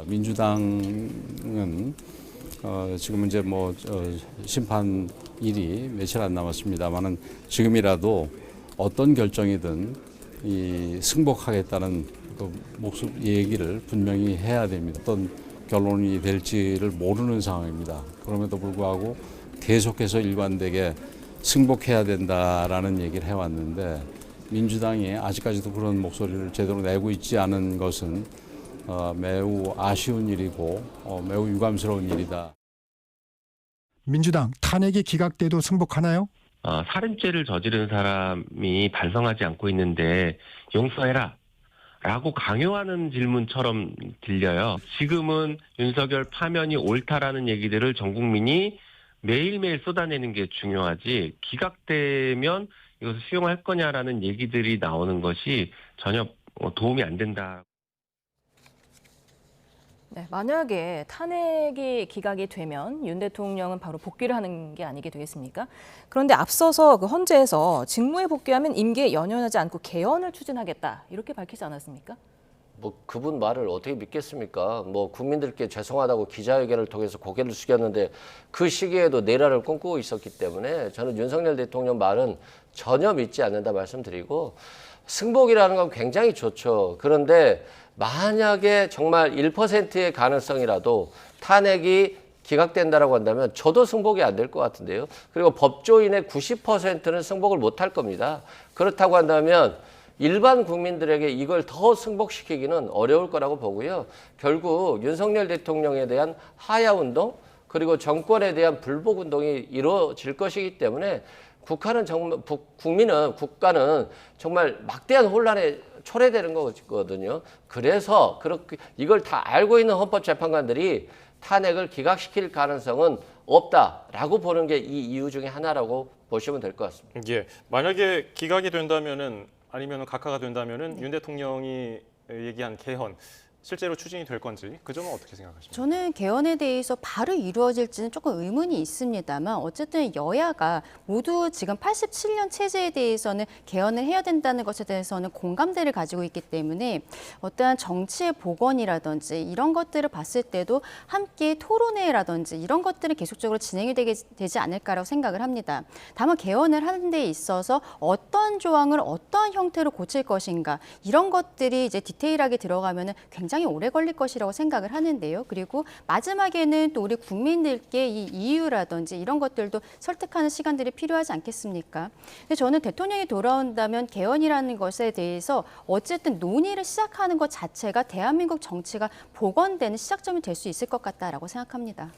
민주당은 지금 이제 심판일이 며칠 안 남았습니다만은 지금이라도 어떤 결정이든 이 승복하겠다는 그 얘기를 분명히 해야 됩니다. 어떤 결론이 될지를 모르는 상황입니다. 그럼에도 불구하고 계속해서 일관되게 승복해야 된다라는 얘기를 해왔는데 민주당이 아직까지도 그런 목소리를 제대로 내고 있지 않은 것은 매우 아쉬운 일이고 매우 유감스러운 일이다. 민주당 탄핵이 기각돼도 승복하나요? 살인죄를 저지른 사람이 반성하지 않고 있는데 용서해라 라고 강요하는 질문처럼 들려요. 지금은 윤석열 파면이 옳다라는 얘기들을 전 국민이 매일매일 쏟아내는 게 중요하지, 기각되면 이것을 수용할 거냐라는 얘기들이 나오는 것이 전혀 도움이 안 된다. 네, 만약에 탄핵이 기각이 되면 윤 대통령은 바로 복귀를 하는 게 아니게 되겠습니까? 그런데 앞서서 그 헌재에서 직무에 복귀하면 임기에 연연하지 않고 개헌을 추진하겠다 이렇게 밝히지 않았습니까? 그분 말을 어떻게 믿겠습니까? 국민들께 죄송하다고 기자회견을 통해서 고개를 숙였는데 그 시기에도 내란을 꿈꾸고 있었기 때문에 저는 윤석열 대통령 말은 전혀 믿지 않는다 말씀드리고, 승복이라는 건 굉장히 좋죠. 그런데 만약에 정말 1%의 가능성이라도 탄핵이 기각된다라고 한다면 저도 승복이 안 될 것 같은데요. 그리고 법조인의 90%는 승복을 못 할 겁니다. 그렇다고 한다면 일반 국민들에게 이걸 더 승복시키기는 어려울 거라고 보고요. 결국 윤석열 대통령에 대한 하야운동, 그리고 정권에 대한 불복운동이 이루어질 것이기 때문에 국가는 국가는 정말 막대한 혼란에 초래되는 거거든요. 그래서 그렇게 이걸 다 알고 있는 헌법재판관들이 탄핵을 기각시킬 가능성은 없다라고 보는 게 이 이유 중에 하나라고 보시면 될 것 같습니다. 예, 만약에 기각이 된다면은, 아니면 각하가 된다면은 윤 대통령이 얘기한 개헌 실제로 추진이 될 건지, 그 점은 어떻게 생각하십니까? 저는 개헌에 대해서 바로 이루어질지는 조금 의문이 있습니다만 어쨌든 여야가 모두 지금 87년 체제에 대해서는 개헌을 해야 된다는 것에 대해서는 공감대를 가지고 있기 때문에 어떠한 정치의 복원이라든지 이런 것들을 봤을 때도 함께 토론회라든지 이런 것들이 계속적으로 진행이 되지 않을까라고 생각을 합니다. 다만 개헌을 하는 데 있어서 어떤 조항을 어떠한 형태로 고칠 것인가 이런 것들이 이제 디테일하게 들어가면은 굉장히 오래 걸릴 것이라고 생각을 하는데요. 그리고 마지막에는 또 우리 국민들께 이 이유라든지 이런 것들도 설득하는 시간들이 필요하지 않겠습니까? 근데 저는 대통령이 돌아온다면 개헌이라는 것에 대해서 어쨌든 논의를 시작하는 것 자체가 대한민국 정치가 복원되는 시작점이 될 수 있을 것 같다라고 생각합니다.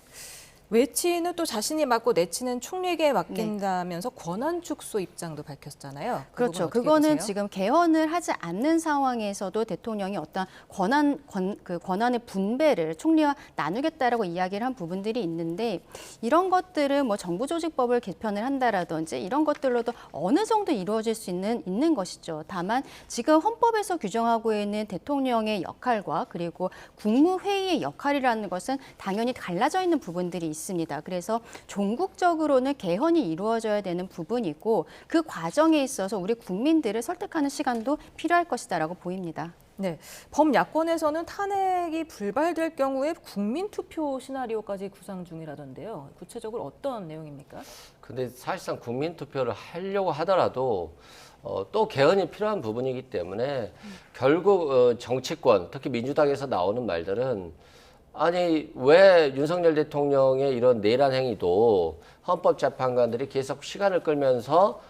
외치는 또 자신이 맡고 내치는 총리에게 맡긴다면서 권한 축소 입장도 밝혔잖아요. 그렇죠. 그거는 지금 개헌을 하지 않는 상황에서도 대통령이 어떤 권한의 분배를 총리와 나누겠다라고 이야기를 한 부분들이 있는데 이런 것들은 정부조직법을 개편을 한다라든지 이런 것들로도 어느 정도 이루어질 수 있는 것이죠. 다만 지금 헌법에서 규정하고 있는 대통령의 역할과 그리고 국무회의의 역할이라는 것은 당연히 갈라져 있는 부분들이 있습니다. 그래서 종국적으로는 개헌이 이루어져야 되는 부분이고 그 과정에 있어서 우리 국민들을 설득하는 시간도 필요할 것이다라고 보입니다. 네, 범야권에서는 탄핵이 불발될 경우에 국민투표 시나리오까지 구상 중이라던데요. 구체적으로 어떤 내용입니까? 근데 사실상 국민투표를 하려고 하더라도 또 개헌이 필요한 부분이기 때문에 결국 정치권, 특히 민주당에서 나오는 말들은 아니 왜 윤석열 대통령의 이런 내란 행위도 헌법재판관들이 계속 시간을 끌면서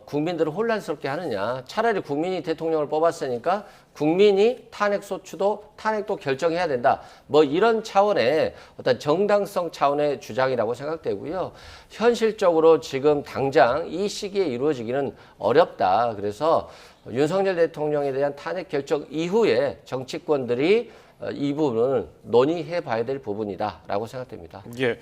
국민들을 혼란스럽게 하느냐. 차라리 국민이 대통령을 뽑았으니까 국민이 탄핵도 결정해야 된다. 이런 차원의 어떤 정당성 차원의 주장이라고 생각되고요. 현실적으로 지금 당장 이 시기에 이루어지기는 어렵다. 그래서 윤석열 대통령에 대한 탄핵 결정 이후에 정치권들이 이 부분을 논의해 봐야 될 부분이다라고 생각됩니다. 예.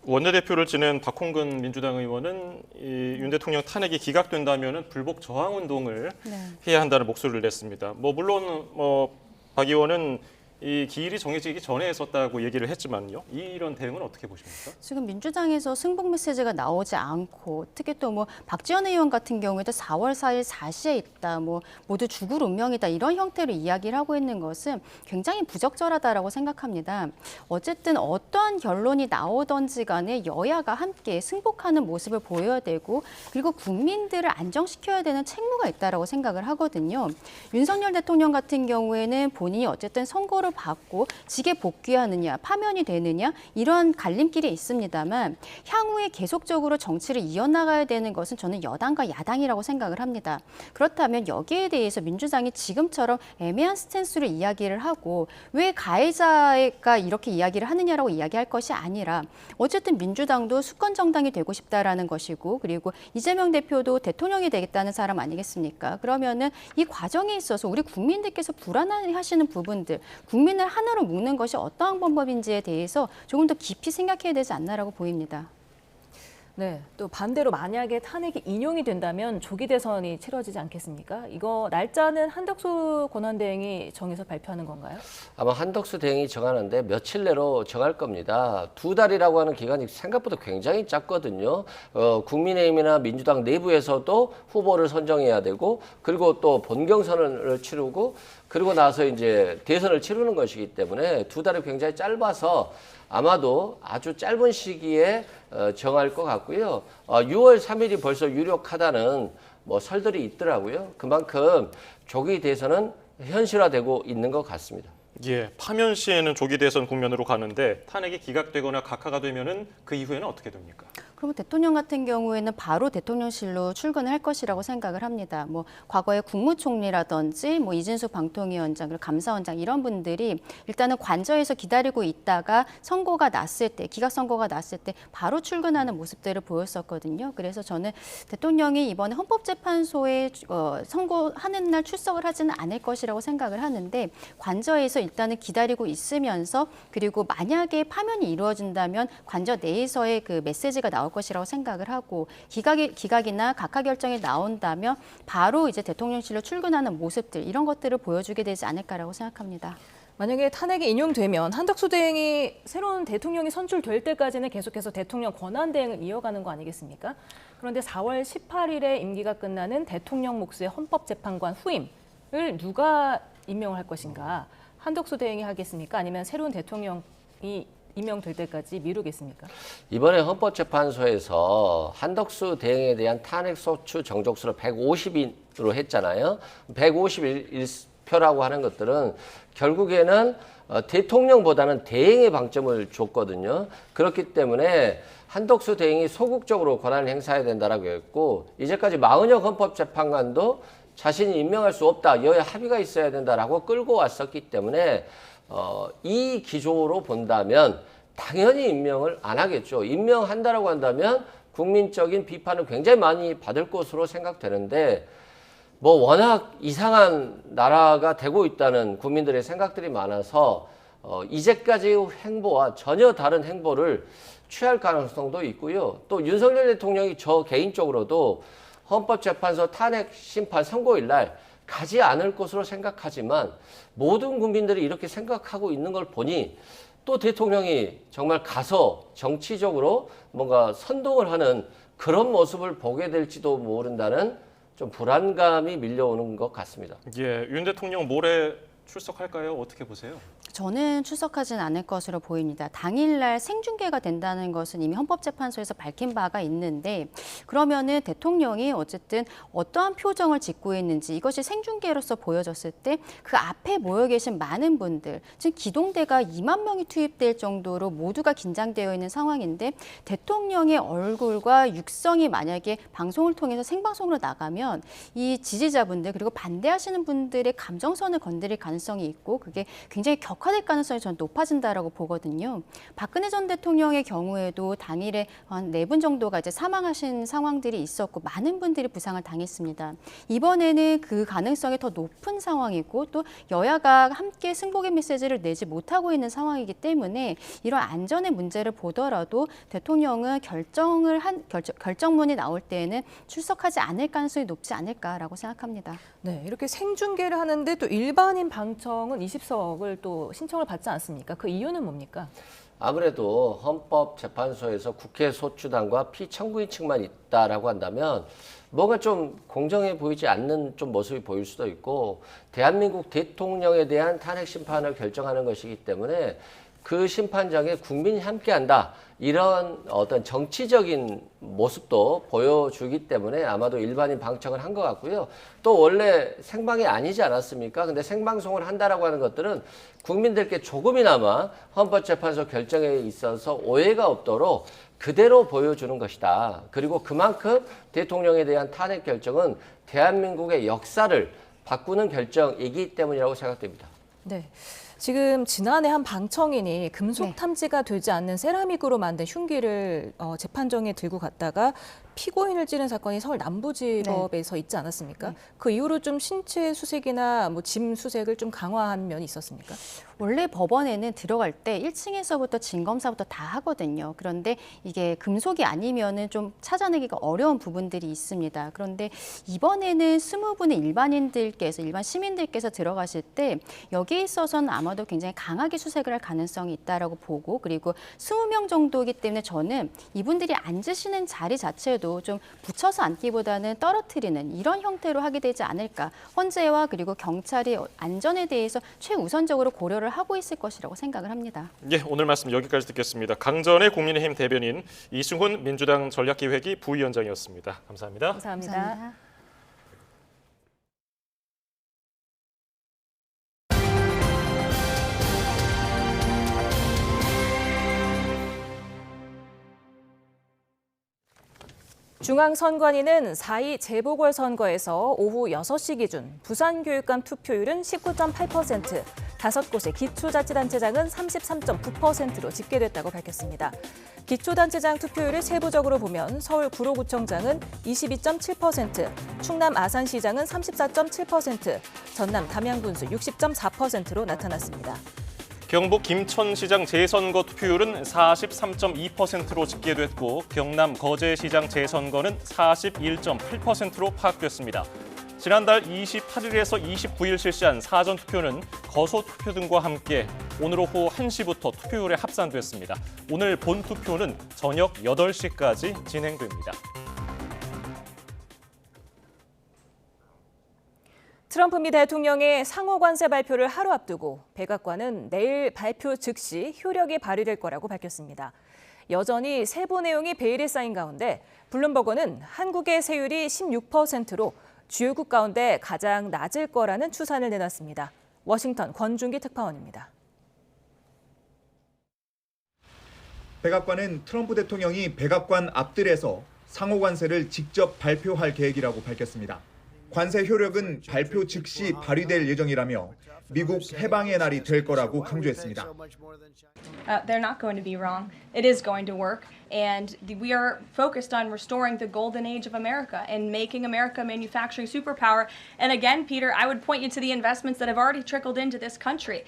원내대표를 지낸 박홍근 민주당 의원은 이 윤 대통령 탄핵이 기각된다면 불복 저항 운동을 해야 한다는 목소리를 냈습니다. 물론 박 의원은 이 기일이 정해지기 전에 했었다고 얘기를 했지만요. 이런 대응은 어떻게 보십니까? 지금 민주당에서 승복 메시지가 나오지 않고 특히 또 박지원 의원 같은 경우에도 4월 4일 4시에 있다, 모두 죽을 운명이다 이런 형태로 이야기를 하고 있는 것은 굉장히 부적절하다라고 생각합니다. 어쨌든 어떠한 결론이 나오던지 간에 여야가 함께 승복하는 모습을 보여야 되고 그리고 국민들을 안정시켜야 되는 책무가 있다라고 생각을 하거든요. 윤석열 대통령 같은 경우에는 본인이 어쨌든 선거를 받고 직에 복귀하느냐, 파면이 되느냐 이런 갈림길이 있습니다만 향후에 계속적으로 정치를 이어나가야 되는 것은 저는 여당과 야당이라고 생각을 합니다. 그렇다면 여기에 대해서 민주당이 지금처럼 애매한 스탠스로 이야기를 하고 왜 가해자가 이렇게 이야기를 하느냐라고 이야기할 것이 아니라 어쨌든 민주당도 수권 정당이 되고 싶다라는 것이고 그리고 이재명 대표도 대통령이 되겠다는 사람 아니겠습니까? 그러면은 이 과정에 있어서 우리 국민들께서 불안해하시는 부분들 국민을 하나로 묶는 것이 어떠한 방법인지에 대해서 조금 더 깊이 생각해야 되지 않나라고 보입니다. 네, 또 반대로 만약에 탄핵이 인용이 된다면 조기 대선이 치러지지 않겠습니까? 이거 날짜는 한덕수 권한대행이 정해서 발표하는 건가요? 아마 한덕수 대행이 정하는데 며칠 내로 정할 겁니다. 2달이라고 하는 기간이 생각보다 굉장히 짧거든요. 국민의힘이나 민주당 내부에서도 후보를 선정해야 되고 그리고 또 본경선을 치르고 그리고 나서 이제 대선을 치르는 것이기 때문에 2달이 굉장히 짧아서 아마도 아주 짧은 시기에 정할 것 같고요. 6월 3일이 벌써 유력하다는 설들이 있더라고요. 그만큼 조기 대선은 현실화되고 있는 것 같습니다. 예, 파면 시에는 조기 대선 국면으로 가는데 탄핵이 기각되거나 각하가 되면은 그 이후에는 어떻게 됩니까? 그럼 대통령 같은 경우에는 바로 대통령실로 출근을 할 것이라고 생각을 합니다. 과거에 국무총리라든지 이진숙 방통위원장, 그리고 감사원장 이런 분들이 일단은 관저에서 기다리고 있다가 선고가 났을 때, 기각 선고가 났을 때 바로 출근하는 모습들을 보였었거든요. 그래서 저는 대통령이 이번에 헌법재판소에 선고하는 날 출석을 하지는 않을 것이라고 생각을 하는데 관저에서 일단은 기다리고 있으면서 그리고 만약에 파면이 이루어진다면 관저 내에서의 그 메시지가 나올 것이라고 생각을 하고 기각이나 각하 결정이 나온다면 바로 이제 대통령실로 출근하는 모습들 이런 것들을 보여주게 되지 않을까라고 생각합니다. 만약에 탄핵이 인용되면 한덕수 대행이 새로운 대통령이 선출될 때까지는 계속해서 대통령 권한 대행을 이어가는 거 아니겠습니까? 그런데 4월 18일에 임기가 끝나는 대통령 몫의 헌법재판관 후임을 누가 임명을 할 것인가? 한덕수 대행이 하겠습니까? 아니면 새로운 대통령이 임명될 때까지 미루겠습니까? 이번에 헌법재판소에서 한덕수 대행에 대한 탄핵소추 정족수를 150인으로 했잖아요. 151표라고 하는 것들은 결국에는 대통령보다는 대행의 방점을 줬거든요. 그렇기 때문에 한덕수 대행이 소극적으로 권한을 행사해야 된다라고 했고 이제까지 마은혁 헌법재판관도 자신이 임명할 수 없다. 여야 합의가 있어야 된다라고 끌고 왔었기 때문에 이 기조로 본다면 당연히 임명을 안 하겠죠. 임명한다라고 한다면 국민적인 비판을 굉장히 많이 받을 것으로 생각되는데 워낙 이상한 나라가 되고 있다는 국민들의 생각들이 많아서 이제까지의 행보와 전혀 다른 행보를 취할 가능성도 있고요. 또 윤석열 대통령이 저 개인적으로도 헌법재판소 탄핵 심판 선고일 날 가지 않을 것으로 생각하지만 모든 국민들이 이렇게 생각하고 있는 걸 보니 또 대통령이 정말 가서 정치적으로 뭔가 선동을 하는 그런 모습을 보게 될지도 모른다는 좀 불안감이 밀려오는 것 같습니다. 예, 윤 대통령 모레 출석할까요? 어떻게 보세요? 저는 출석하진 않을 것으로 보입니다. 당일날 생중계가 된다는 것은 이미 헌법재판소에서 밝힌 바가 있는데 그러면은 대통령이 어쨌든 어떠한 표정을 짓고 있는지 이것이 생중계로서 보여졌을 때 그 앞에 모여 계신 많은 분들, 지금 기동대가 2만 명이 투입될 정도로 모두가 긴장되어 있는 상황인데 대통령의 얼굴과 육성이 만약에 방송을 통해서 생방송으로 나가면 이 지지자분들 그리고 반대하시는 분들의 감정선을 건드릴 가능성이 있고 그게 굉장히 격한 격화될 가능성이 전 높아진다라고 보거든요. 박근혜 전 대통령의 경우에도 당일에 한 4분 정도가 이제 사망하신 상황들이 있었고 많은 분들이 부상을 당했습니다. 이번에는 그 가능성이 더 높은 상황이고 또 여야가 함께 승복의 메시지를 내지 못하고 있는 상황이기 때문에 이런 안전의 문제를 보더라도 대통령은 결정문이 나올 때에는 출석하지 않을 가능성이 높지 않을까라고 생각합니다. 네, 이렇게 생중계를 하는데 또 일반인 방청은 20석을 또 신청을 받지 않습니까? 그 이유는 뭡니까? 아무래도 헌법재판소에서 국회 소추단과 피청구인 측만 있다라고 한다면 뭔가 좀 공정해 보이지 않는 좀 모습이 보일 수도 있고 대한민국 대통령에 대한 탄핵 심판을 결정하는 것이기 때문에 그 심판장에 국민이 함께한다. 이런 어떤 정치적인 모습도 보여주기 때문에 아마도 일반인 방청을 한 것 같고요. 또 원래 생방이 아니지 않았습니까? 근데 생방송을 한다라고 하는 것들은 국민들께 조금이나마 헌법재판소 결정에 있어서 오해가 없도록 그대로 보여주는 것이다. 그리고 그만큼 대통령에 대한 탄핵 결정은 대한민국의 역사를 바꾸는 결정이기 때문이라고 생각됩니다. 네. 지금 지난해 한 방청인이 금속 탐지가 되지 않는 세라믹으로 만든 흉기를 재판정에 들고 갔다가 피고인을 찌른 사건이 서울 남부지법에서 있지 않았습니까? 그 이후로 좀 신체 수색이나 뭐 짐 수색을 좀 강화한 면이 있었습니까? 원래 법원에는 들어갈 때 1층에서부터 진검사부터 다 하거든요. 그런데 이게 금속이 아니면은 좀 찾아내기가 어려운 부분들이 있습니다. 그런데 이번에는 20분의 일반 시민들께서 들어가실 때 여기에 있어서는 아마도 굉장히 강하게 수색을 할 가능성이 있다라고 보고 그리고 20명 정도이기 때문에 저는 이분들이 앉으시는 자리 자체도 좀 붙여서 앉기보다는 떨어뜨리는 이런 형태로 하게 되지 않을까. 헌재와 그리고 경찰이 안전에 대해서 최우선적으로 고려를 하고 있을 것이라고 생각을 합니다. 예, 오늘 말씀 여기까지 듣겠습니다. 강전의 국민의힘 대변인 이승훈 민주당 전략기획위 부위원장이었습니다. 감사합니다. 감사합니다. 중앙선관위는 4.2 재보궐선거에서 오후 6시 기준 부산교육감 투표율은 19.8%, 5곳의 기초자치단체장은 33.9%로 집계됐다고 밝혔습니다. 기초단체장 투표율을 세부적으로 보면 서울 구로구청장은 22.7%, 충남 아산시장은 34.7%, 전남 담양군수 60.4%로 나타났습니다. 경북 김천시장 재선거 투표율은 43.2%로 집계됐고 경남 거제시장 재선거는 41.8%로 파악됐습니다. 지난달 28일에서 29일 실시한 사전투표는 거소투표 등과 함께 오늘 오후 1시부터 투표율에 합산됐습니다. 오늘 본투표는 저녁 8시까지 진행됩니다. 트럼프 미 대통령의 상호 관세 발표를 하루 앞두고 백악관은 내일 발표 즉시 효력이 발휘될 거라고 밝혔습니다. 여전히 세부 내용이 베일에 쌓인 가운데 블룸버그는 한국의 세율이 16%로 주요국 가운데 가장 낮을 거라는 추산을 내놨습니다. 워싱턴 권준기 특파원입니다. 백악관은 트럼프 대통령이 백악관 앞뜰에서 상호 관세를 직접 발표할 계획이라고 밝혔습니다. 관세 효력은 발표 즉시 발휘될 예정이라며 미국 해방의 날이 될 거라고 강조했습니다. They're not going to be wrong. It is going to work. And we are focused on restoring the golden age of America and making America a manufacturing superpower. And again, Peter, I would point you to the investments that have already trickled into this country.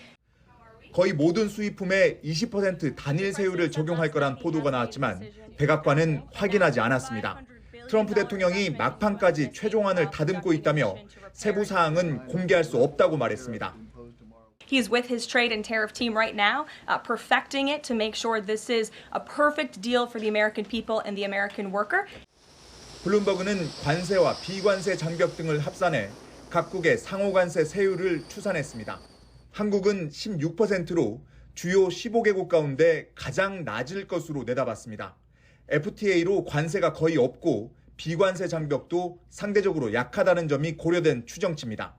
거의 모든 수입품에 20% 단일 세율을 적용할 거란 보도가 나왔지만 백악관은 확인하지 않았습니다. 트럼프 대통령이 막판까지 최종안을 다듬고 있다며 세부 사항은 공개할 수 없다고 말했습니다. He's with his trade and tariff team right now, perfecting it to make sure this is a perfect deal for the American people and the American worker. 블룸버그는 관세와 비관세 장벽 등을 합산해 각국의 상호관세 세율을 추산했습니다. 한국은 16%로 주요 15개국 가운데 가장 낮을 것으로 내다봤습니다. FTA로 관세가 거의 없고 비관세 장벽도 상대적으로 약하다는 점이 고려된 추정치입니다.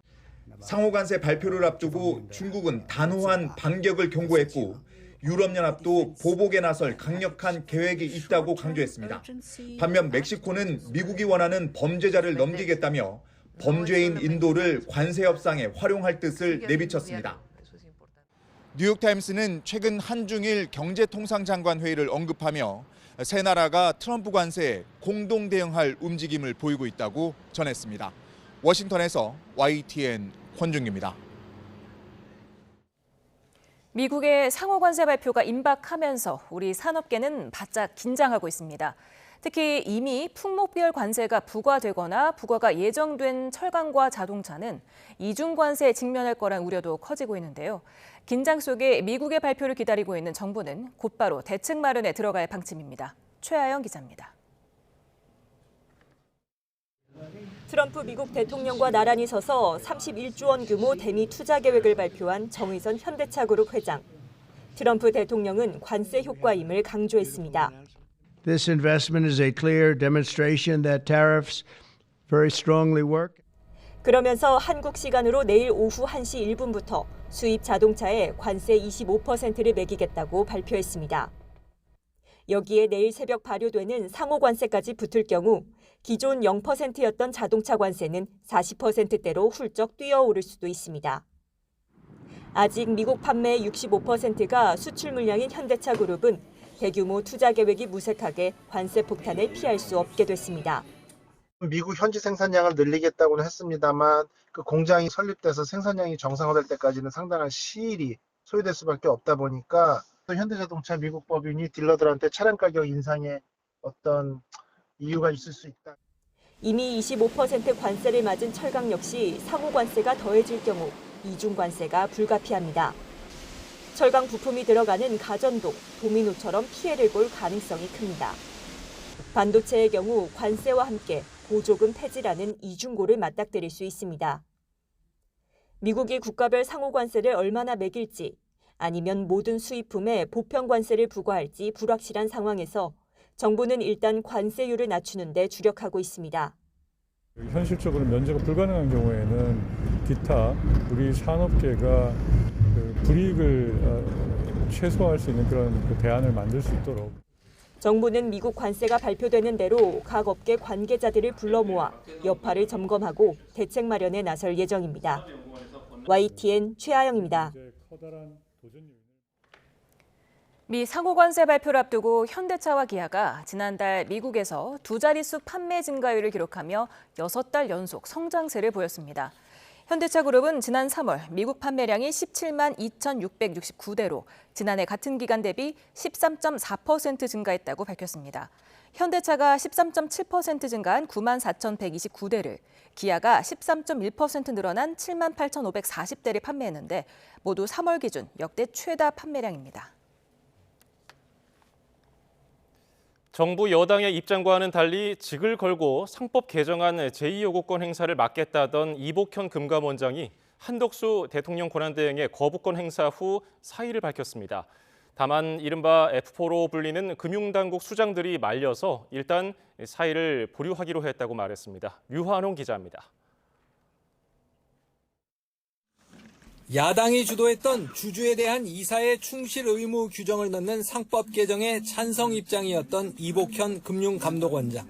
상호관세 발표를 앞두고 중국은 단호한 반격을 경고했고 유럽연합도 보복에 나설 강력한 계획이 있다고 강조했습니다. 반면 멕시코는 미국이 원하는 범죄자를 넘기겠다며 범죄인 인도를 관세 협상에 활용할 뜻을 내비쳤습니다. 뉴욕타임스는 최근 한중일 경제통상장관 회의를 언급하며 세 나라가 트럼프 관세에 공동 대응할 움직임을 보이고 있다고 전했습니다. 워싱턴에서 YTN 권준기입니다. 미국의 상호 관세 발표가 임박하면서 우리 산업계는 바짝 긴장하고 있습니다. 특히 이미 품목별 관세가 부과되거나 부과가 예정된 철강과 자동차는 이중 관세에 직면할 거란 우려도 커지고 있는데요. 긴장 속에 미국의 발표를 기다리고 있는 정부는 곧바로 대책 마련에 들어갈 방침입니다. 최아영 기자입니다. 트럼프 미국 대통령과 나란히 서서 31조 원 규모 대미 투자 계획을 발표한 정의선 현대차 그룹 회장. 트럼프 대통령은 관세 효과임을 강조했습니다. This investment is a clear demonstration that tariffs very strongly work. 그러면서 한국 시간으로 내일 오후 1시 1분부터 수입 자동차에 관세 25%를 매기겠다고 발표했습니다. 여기에 내일 새벽 발효되는 상호 관세까지 붙을 경우 기존 0%였던 자동차 관세는 40%대로 훌쩍 뛰어오를 수도 있습니다. 아직 미국 판매의 65%가 수출 물량인 현대차 그룹은 대규모 투자 계획이 무색하게 관세 폭탄을 피할 수 없게 됐습니다. 미국 현지 생산량을 늘리겠다고는 했습니다만 그 공장이 설립돼서 생산량이 정상화될 때까지는 상당한 시일이 소요될 수밖에 없다 보니까 또 현대자동차 미국 법인이 딜러들한테 차량 가격 인상에 어떤 이유가 있을 수 있다. 이미 25% 관세를 맞은 철강 역시 상호 관세가 더해질 경우 이중 관세가 불가피합니다. 철강 부품이 들어가는 가전도 도미노처럼 피해를 볼 가능성이 큽니다. 반도체의 경우 관세와 함께 보조금 폐지라는 이중고를 맞닥뜨릴 수 있습니다. 미국이 국가별 상호 관세를 얼마나 매길지 아니면 모든 수입품에 보편 관세를 부과할지 불확실한 상황에서 정부는 일단 관세율을 낮추는 데 주력하고 있습니다. 현실적으로 면제가 불가능한 경우에는 기타 우리 산업계가 불이익을 최소화할 수 있는 그런 대안을 만들 수 있도록. 정부는 미국 관세가 발표되는 대로 각 업계 관계자들을 불러 모아 여파를 점검하고 대책 마련에 나설 예정입니다. YTN 최아영입니다. 미 상호 관세 발표를 앞두고 현대차와 기아가 지난달 미국에서 두 자릿수 판매 증가율을 기록하며 6달 연속 성장세를 보였습니다. 현대차 그룹은 지난 3월 미국 판매량이 17만 2,669대로 지난해 같은 기간 대비 13.4% 증가했다고 밝혔습니다. 현대차가 13.7% 증가한 9만 4,129대를, 기아가 13.1% 늘어난 7만 8,540대를 판매했는데 모두 3월 기준 역대 최다 판매량입니다. 정부 여당의 입장과는 달리 직을 걸고 상법 개정안 제2요구권 행사를 막겠다던 이복현 금감원장이 한덕수 대통령 권한대행의 거부권 행사 후 사의를 밝혔습니다. 다만 이른바 F4로 불리는 금융당국 수장들이 말려서 일단 사의를 보류하기로 했다고 말했습니다. 류환홍 기자입니다. 야당이 주도했던 주주에 대한 이사의 충실 의무 규정을 넣는 상법 개정에 찬성 입장이었던 이복현 금융감독원장.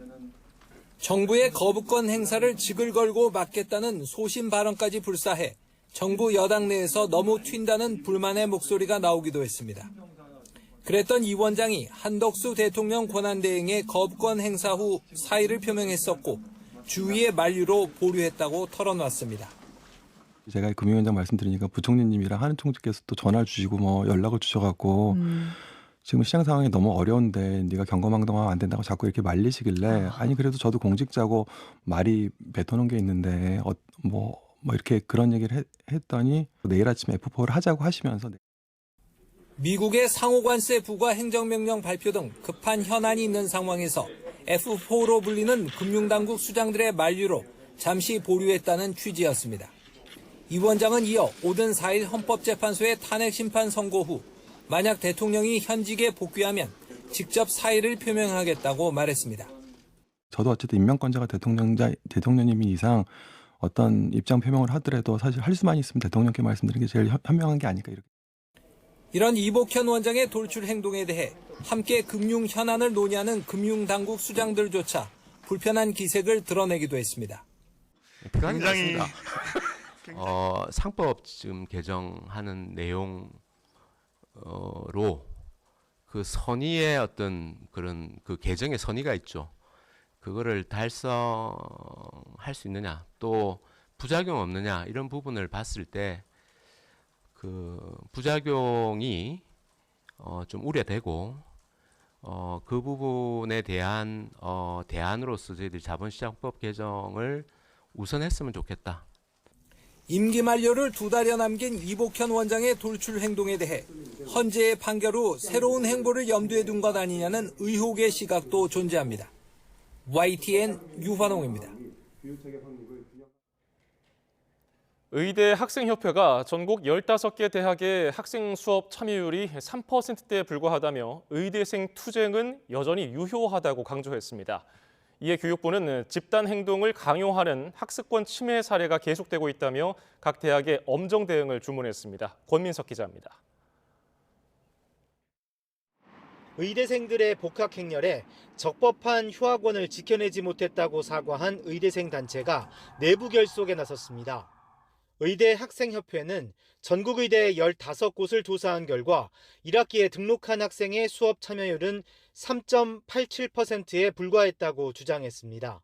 정부의 거부권 행사를 직을 걸고 막겠다는 소신 발언까지 불사해 정부 여당 내에서 너무 튄다는 불만의 목소리가 나오기도 했습니다. 그랬던 이 원장이 한덕수 대통령 권한대행의 거부권 행사 후 사의를 표명했었고 주위의 만류로 보류했다고 털어놨습니다. 제가 금융위원장 말씀드리니까 부총리님이랑 하는 총재께서 또 전화를 주시고 연락을 주셔갖고 지금 시장 상황이 너무 어려운데 네가 경거망동하면 안 된다고 자꾸 이렇게 말리시길래 아니 그래도 저도 공직자고 말이 뱉어놓은 게 있는데 뭐 이렇게 그런 얘기를 했더니 내일 아침에 F4를 하자고 하시면서 미국의 상호관세 부과 행정명령 발표 등 급한 현안이 있는 상황에서 F4로 불리는 금융당국 수장들의 만류로 잠시 보류했다는 취지였습니다. 이 원장은 이어 오는 4일 헌법재판소의 탄핵 심판 선고 후 만약 대통령이 현직에 복귀하면 직접 사의를 표명하겠다고 말했습니다. 저도 어쨌든 임명권자가 대통령님이 이상 어떤 입장 표명을 하더라도 사실 할 수만 있으면 대통령께 말씀드리는 게 제일 현명한 게 아닐까 이렇게. 이런 이복현 원장의 돌출 행동에 대해 함께 금융 현안을 논의하는 금융당국 수장들조차 불편한 기색을 드러내기도 했습니다. 굉장히 상법 지금 개정하는 내용 그 선의의 어떤 그런 그 개정의 선의가 있죠. 그거를 달성할 수 있느냐, 또 부작용 없느냐 이런 부분을 봤을 때 그 부작용이 좀 우려되고 그 부분에 대한 대안으로서 저희들 자본시장법 개정을 우선했으면 좋겠다. 임기 만료를 2달여 남긴 이복현 원장의 돌출 행동에 대해 헌재의 판결 후 새로운 행보를 염두에 둔 것 아니냐는 의혹의 시각도 존재합니다. YTN 유환홍입니다. 의대 학생협회가 전국 15개 대학의 학생 수업 참여율이 3%대에 불과하다며 의대생 투쟁은 여전히 유효하다고 강조했습니다. 이에 교육부는 집단 행동을 강요하는 학습권 침해 사례가 계속되고 있다며 각 대학에 엄정 대응을 주문했습니다. 권민석 기자입니다. 의대생들의 복학 행렬에 적법한 휴학원을 지켜내지 못했다고 사과한 의대생 단체가 내부 결속에 나섰습니다. 의대 학생협회는 전국의대 15곳을 조사한 결과 1학기에 등록한 학생의 수업 참여율은 3.87%에 불과했다고 주장했습니다.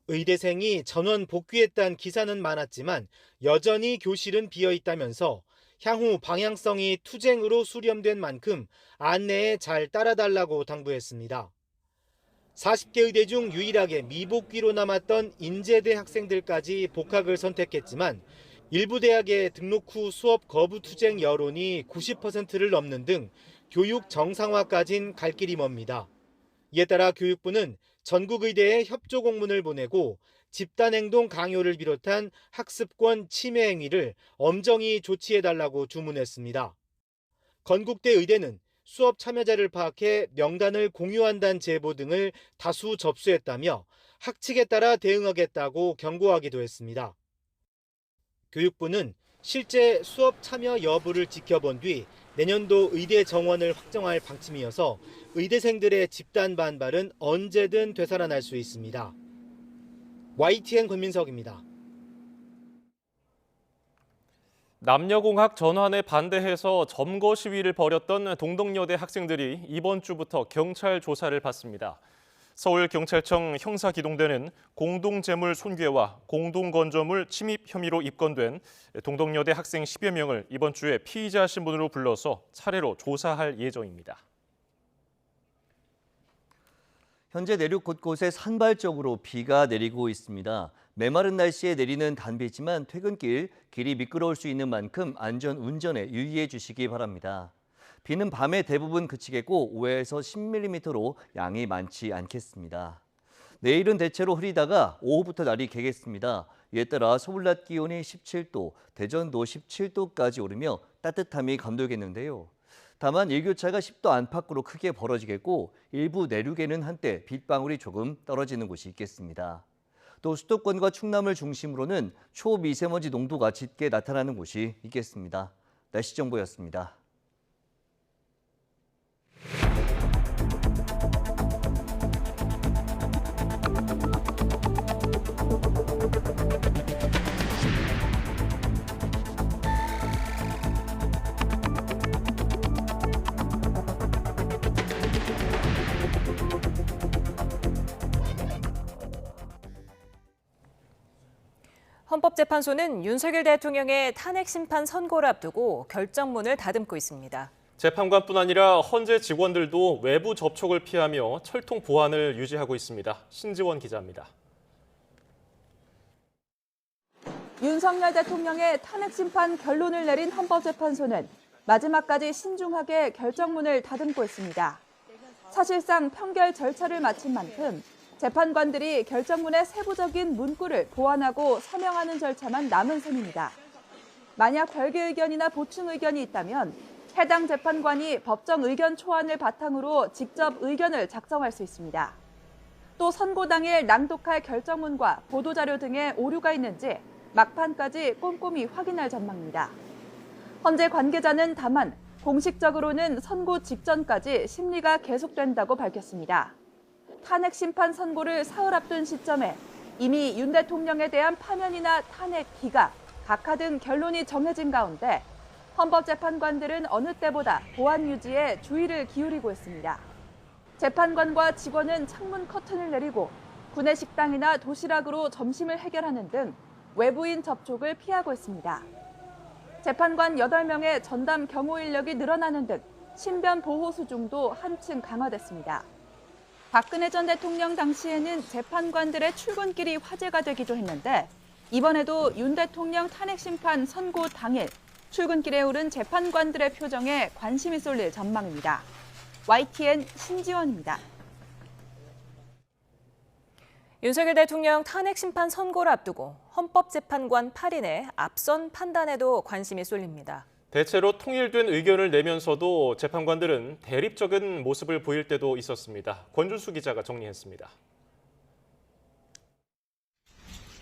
의대생이 전원 복귀했다는 기사는 많았지만 여전히 교실은 비어있다면서 향후 방향성이 투쟁으로 수렴된 만큼 안내에 잘 따라달라고 당부했습니다. 40개 의대 중 유일하게 미복귀로 남았던 인제대 학생들까지 복학을 선택했지만 일부 대학의 등록 후 수업 거부 투쟁 여론이 90%를 넘는 등 교육 정상화까진 갈 길이 멉니다. 이에 따라 교육부는 전국 의대에 협조 공문을 보내고 집단행동 강요를 비롯한 학습권 침해 행위를 엄정히 조치해달라고 주문했습니다. 건국대 의대는 수업 참여자를 파악해 명단을 공유한다는 제보 등을 다수 접수했다며 학칙에 따라 대응하겠다고 경고하기도 했습니다. 교육부는 실제 수업 참여 여부를 지켜본 뒤 내년도 의대 정원을 확정할 방침이어서 의대생들의 집단 반발은 언제든 되살아날 수 있습니다. YTN 권민석입니다. 남녀공학 전환에 반대해서 점거 시위를 벌였던 동덕여대 학생들이 이번 주부터 경찰 조사를 받습니다. 서울경찰청 형사기동대는 공동재물 손괴와 공동건조물 침입 혐의로 입건된 동덕여대 학생 10여 명을 이번 주에 피의자 신분으로 불러서 차례로 조사할 예정입니다. 현재 내륙 곳곳에 산발적으로 비가 내리고 있습니다. 메마른 날씨에 내리는 단비지만 퇴근길, 길이 미끄러울 수 있는 만큼 안전 운전에 유의해 주시기 바랍니다. 비는 밤에 대부분 그치겠고 5에서 10mm로 양이 많지 않겠습니다. 내일은 대체로 흐리다가 오후부터 날이 개겠습니다. 이에 따라 서울 낮 기온이 17도, 대전도 17도까지 오르며 따뜻함이 감돌겠는데요. 다만 일교차가 10도 안팎으로 크게 벌어지겠고 일부 내륙에는 한때 빗방울이 조금 떨어지는 곳이 있겠습니다. 또 수도권과 충남을 중심으로는 초미세먼지 농도가 짙게 나타나는 곳이 있겠습니다. 날씨 정보였습니다. 헌법재판소는 윤석열 대통령의 탄핵 심판 선고를 앞두고 결정문을 다듬고 있습니다. 재판관뿐 아니라 헌재 직원들도 외부 접촉을 피하며 철통 보안을 유지하고 있습니다. 신지원 기자입니다. 윤석열 대통령의 탄핵 심판 결론을 내린 헌법재판소는 마지막까지 신중하게 결정문을 다듬고 있습니다. 사실상 판결 절차를 마친 만큼 재판관들이 결정문의 세부적인 문구를 보완하고 서명하는 절차만 남은 셈입니다. 만약 별개 의견이나 보충 의견이 있다면 해당 재판관이 법정 의견 초안을 바탕으로 직접 의견을 작성할 수 있습니다. 또 선고 당일 낭독할 결정문과 보도자료 등에 오류가 있는지 막판까지 꼼꼼히 확인할 전망입니다. 헌재 관계자는 다만 공식적으로는 선고 직전까지 심리가 계속된다고 밝혔습니다. 탄핵 심판 선고를 사흘 앞둔 시점에 이미 윤 대통령에 대한 파면이나 탄핵 기각, 각하 등 결론이 정해진 가운데 헌법재판관들은 어느 때보다 보안 유지에 주의를 기울이고 있습니다. 재판관과 직원은 창문 커튼을 내리고 구내 식당이나 도시락으로 점심을 해결하는 등 외부인 접촉을 피하고 있습니다. 재판관 8명의 전담 경호 인력이 늘어나는 등 신변 보호 수중도 한층 강화됐습니다. 박근혜 전 대통령 당시에는 재판관들의 출근길이 화제가 되기도 했는데 이번에도 윤 대통령 탄핵 심판 선고 당일 출근길에 오른 재판관들의 표정에 관심이 쏠릴 전망입니다. YTN 신지원입니다. 윤석열 대통령 탄핵 심판 선고를 앞두고 헌법재판관 8인의 앞선 판단에도 관심이 쏠립니다. 대체로 통일된 의견을 내면서도 재판관들은 대립적인 모습을 보일 때도 있었습니다. 권준수 기자가 정리했습니다.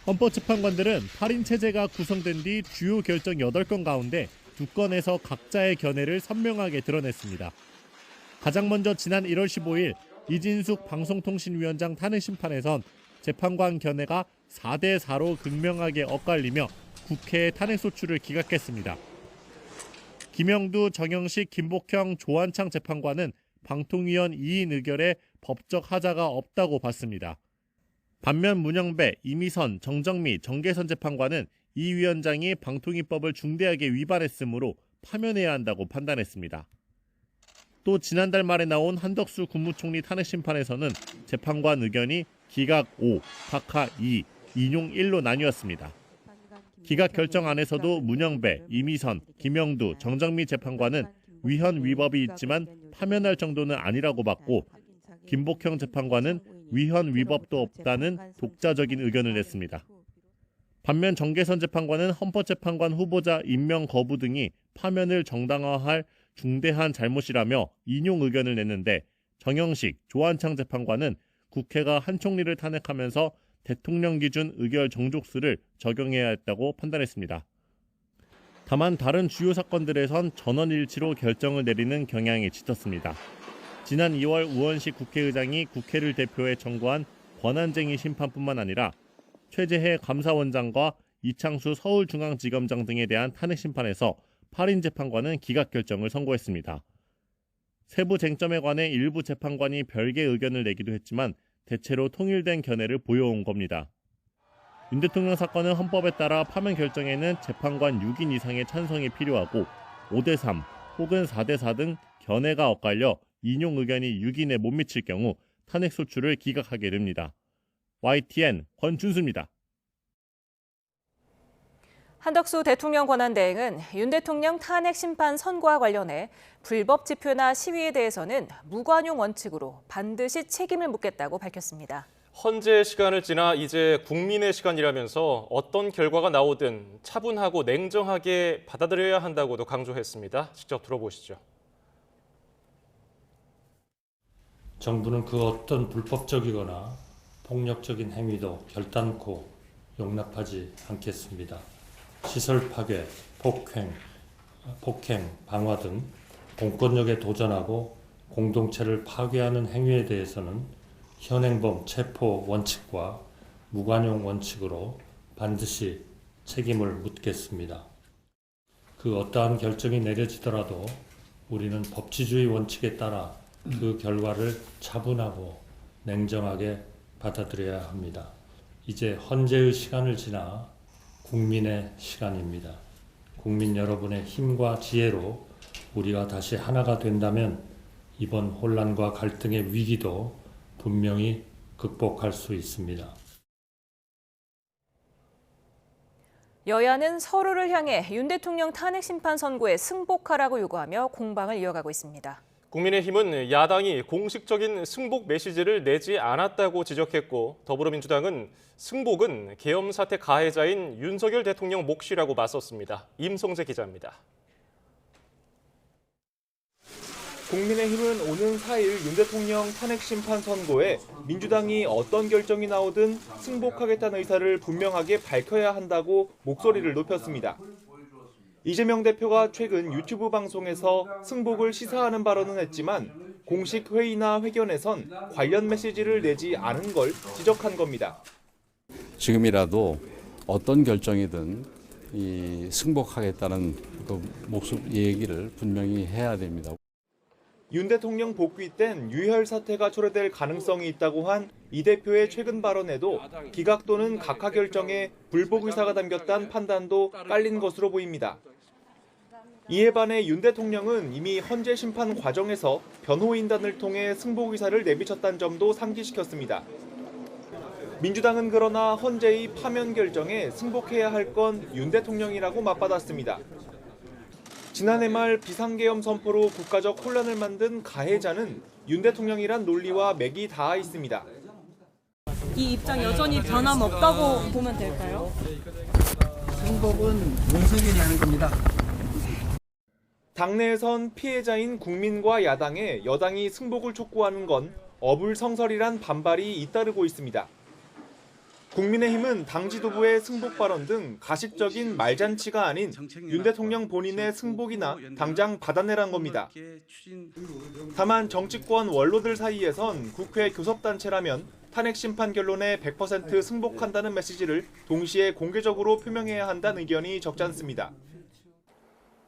헌법재판관들은 8인 체제가 구성된 뒤 주요 결정 8건 가운데 2건에서 각자의 견해를 선명하게 드러냈습니다. 가장 먼저 지난 1월 15일 이진숙 방송통신위원장 탄핵 심판에선 재판관 견해가 4대4로 극명하게 엇갈리며 국회의 탄핵 소추를 기각했습니다. 김영두, 정영식, 김복형, 조한창 재판관은 방통위원 2인 의결에 법적 하자가 없다고 봤습니다. 반면 문영배, 이미선, 정정미, 정계선 재판관은 이 위원장이 방통위법을 중대하게 위반했으므로 파면해야 한다고 판단했습니다. 또 지난달 말에 나온 한덕수 국무총리 탄핵 심판에서는 재판관 의견이 기각 5, 각하 2, 인용 1로 나뉘었습니다. 기각 결정안에서도 문영배, 이미선, 김영두, 정정미 재판관은 위헌 위법이 있지만 파면할 정도는 아니라고 봤고 김복형 재판관은 위헌 위법도 없다는 독자적인 의견을 냈습니다. 반면 정계선 재판관은 헌법재판관 후보자 임명 거부 등이 파면을 정당화할 중대한 잘못이라며 인용 의견을 냈는데 정영식, 조한창 재판관은 국회가 한 총리를 탄핵하면서 대통령 기준 의결 정족수를 적용해야 했다고 판단했습니다. 다만 다른 주요 사건들에선 전원일치로 결정을 내리는 경향이 짙었습니다. 지난 2월 우원식 국회의장이 국회를 대표해 청구한 권한쟁의 심판뿐만 아니라 최재해 감사원장과 이창수 서울중앙지검장 등에 대한 탄핵 심판에서 8인 재판관은 기각 결정을 선고했습니다. 세부 쟁점에 관해 일부 재판관이 별개 의견을 내기도 했지만 대체로 통일된 견해를 보여온 겁니다. 윤 대통령 사건은 헌법에 따라 파면 결정에는 재판관 6인 이상의 찬성이 필요하고 5대3 혹은 4대4 등 견해가 엇갈려 인용 의견이 6인에 못 미칠 경우 탄핵 소추를 기각하게 됩니다. YTN 권준수입니다. 한덕수 대통령 권한대행은 윤 대통령 탄핵 심판 선고와 관련해 불법 집회나 시위에 대해서는 무관용 원칙으로 반드시 책임을 묻겠다고 밝혔습니다. 헌재의 시간을 지나 이제 국민의 시간이라면서 어떤 결과가 나오든 차분하고 냉정하게 받아들여야 한다고도 강조했습니다. 직접 들어보시죠. 정부는 그 어떤 불법적이거나 폭력적인 행위도 결단코 용납하지 않겠습니다. 시설 파괴, 폭행, 방화 등 공권력에 도전하고 공동체를 파괴하는 행위에 대해서는 현행범 체포 원칙과 무관용 원칙으로 반드시 책임을 묻겠습니다. 그 어떠한 결정이 내려지더라도 우리는 법치주의 원칙에 따라 그 결과를 차분하고 냉정하게 받아들여야 합니다. 이제 헌재의 시간을 지나 국민의 시간입니다. 국민 여러분의 힘과 지혜로 우리가 다시 하나가 된다면 이번 혼란과 갈등의 위기도 분명히 극복할 수 있습니다. 여야는 서로를 향해 윤 대통령 탄핵 심판 선고에 승복하라고 요구하며 공방을 이어가고 있습니다. 국민의힘은 야당이 공식적인 승복 메시지를 내지 않았다고 지적했고 더불어민주당은 승복은 계엄 사태 가해자인 윤석열 대통령 몫이라고 맞섰습니다. 임성재 기자입니다. 국민의힘은 오는 4일 윤 대통령 탄핵 심판 선고에 민주당이 어떤 결정이 나오든 승복하겠다는 의사를 분명하게 밝혀야 한다고 목소리를 높였습니다. 이재명 대표가 최근 유튜브 방송에서 승복을 시사하는 발언은 했지만 공식 회의나 회견에선 관련 메시지를 내지 않은 걸 지적한 겁니다. 지금이라도 어떤 결정이든 승복하겠다는 그 얘기를 분명히 해야 됩니다. 윤 대통령 복귀 땐 유혈 사태가 초래될 가능성이 있다고 한 이 대표의 최근 발언에도 기각 또는 각하 결정에 불복 의사가 담겼다는 판단도 깔린 것으로 보입니다. 이에 반해 윤 대통령은 이미 헌재 심판 과정에서 변호인단을 통해 승복 의사를 내비쳤다는 점도 상기시켰습니다. 민주당은 그러나 헌재의 파면 결정에 승복해야 할 건 윤 대통령이라고 맞받았습니다. 지난해 말 비상계엄 선포로 국가적 혼란을 만든 가해자는 윤 대통령이란 논리와 맥이 닿아 있습니다. 이 입장 여전히 변함없다고 보면 될까요? 승복은 윤석열이 하는 겁니다. 당내에선 피해자인 국민과 야당에 여당이 승복을 촉구하는 건 어불성설이란 반발이 잇따르고 있습니다. 국민의힘은 당 지도부의 승복 발언 등 가식적인 말잔치가 아닌 윤 대통령 본인의 승복이나 당장 받아내란 겁니다. 다만 정치권 원로들 사이에선 국회 교섭단체라면 탄핵 심판 결론에 100% 승복한다는 메시지를 동시에 공개적으로 표명해야 한다는 의견이 적지 않습니다.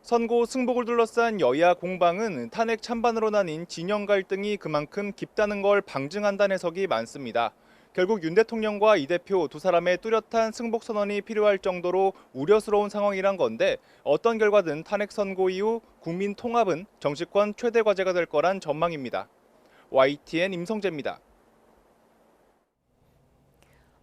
선고 승복을 둘러싼 여야 공방은 탄핵 찬반으로 나뉜 진영 갈등이 그만큼 깊다는 걸 방증한다는 해석이 많습니다. 결국 윤 대통령과 이 대표 두 사람의 뚜렷한 승복 선언이 필요할 정도로 우려스러운 상황이란 건데 어떤 결과든 탄핵 선고 이후 국민 통합은 정치권 최대 과제가 될 거란 전망입니다. YTN 임성재입니다.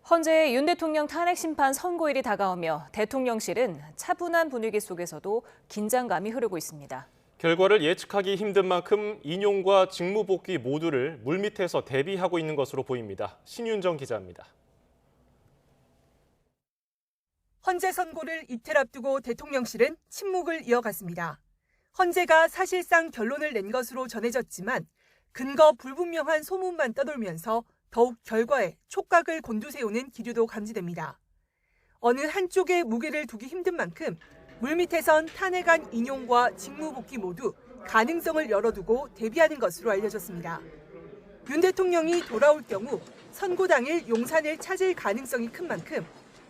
헌재 윤 대통령 탄핵 심판 선고일이 다가오며 대통령실은 차분한 분위기 속에서도 긴장감이 흐르고 있습니다. 결과를 예측하기 힘든 만큼 인용과 직무 복귀 모두를 물밑에서 대비하고 있는 것으로 보입니다. 신윤정 기자입니다. 헌재 선고를 이틀 앞두고 대통령실은 침묵을 이어갔습니다. 헌재가 사실상 결론을 낸 것으로 전해졌지만 근거 불분명한 소문만 떠돌면서 더욱 결과에 촉각을 곤두세우는 기류도 감지됩니다. 어느 한쪽에 무게를 두기 힘든 만큼 물밑에선 탄핵안 인용과 직무복귀 모두 가능성을 열어두고 대비하는 것으로 알려졌습니다. 윤 대통령이 돌아올 경우 선고 당일 용산을 찾을 가능성이 큰 만큼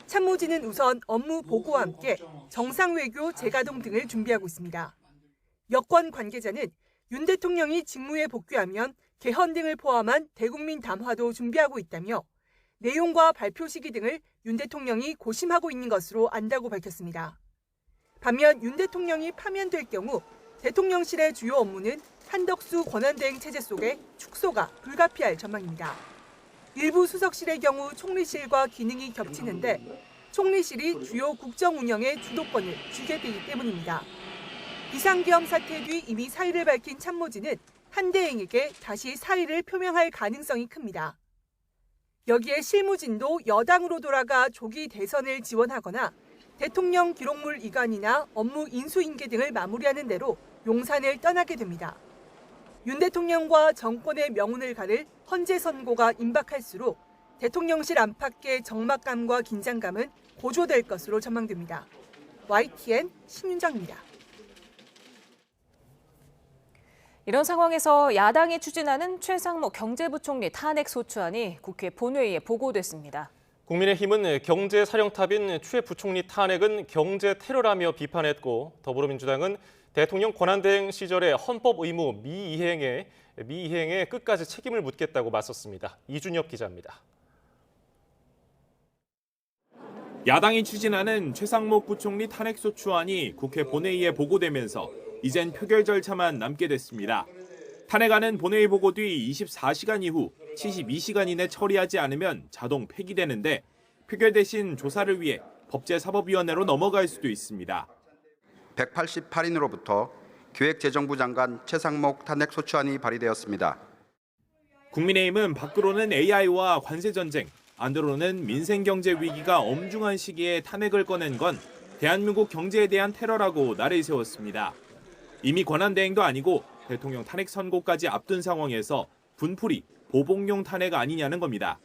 참모진은 우선 업무 보고와 함께 정상외교 재가동 등을 준비하고 있습니다. 여권 관계자는 윤 대통령이 직무에 복귀하면 개헌 등을 포함한 대국민 담화도 준비하고 있다며 내용과 발표 시기 등을 윤 대통령이 고심하고 있는 것으로 안다고 밝혔습니다. 반면 윤 대통령이 파면될 경우 대통령실의 주요 업무는 한덕수 권한대행 체제 속에 축소가 불가피할 전망입니다. 일부 수석실의 경우 총리실과 기능이 겹치는데 총리실이 주요 국정 운영의 주도권을 쥐게 되기 때문입니다. 비상계엄 사태 뒤 이미 사의를 밝힌 참모진은 한대행에게 다시 사의를 표명할 가능성이 큽니다. 여기에 실무진도 여당으로 돌아가 조기 대선을 지원하거나 대통령 기록물 이관이나 업무 인수인계 등을 마무리하는 대로 용산을 떠나게 됩니다. 윤 대통령과 정권의 명운을 가를 헌재 선고가 임박할수록 대통령실 안팎의 적막감과 긴장감은 고조될 것으로 전망됩니다. YTN 신윤정입니다. 이런 상황에서 야당이 추진하는 최상목 경제부총리 탄핵 소추안이 국회 본회의에 보고됐습니다. 국민의힘은 경제사령탑인 최 부총리 탄핵은 경제 테러라며 비판했고 더불어민주당은 대통령 권한대행 시절의 헌법 의무 미이행에 끝까지 책임을 묻겠다고 맞섰습니다. 이준엽 기자입니다. 야당이 추진하는 최상목 부총리 탄핵소추안이 국회 본회의에 보고되면서 이젠 표결 절차만 남게 됐습니다. 탄핵안은 본회의 보고 뒤 24시간 이후 72시간 이내 처리하지 않으면 자동 폐기되는데 표결 대신 조사를 위해 법제사법위원회로 넘어갈 수도 있습니다. 188인으로부터 기획재정부 장관 최상목 탄핵소추안이 발의되었습니다. 국민의힘은 밖으로는 AI와 관세전쟁, 안으로는 민생경제 위기가 엄중한 시기에 탄핵을 꺼낸 건 대한민국 경제에 대한 테러라고 나를 세웠습니다. 이미 권한대행도 아니고 대통령 탄핵 선고까지 앞둔 상황에서 분풀이 보복용 탄핵 아니냐는 겁니다.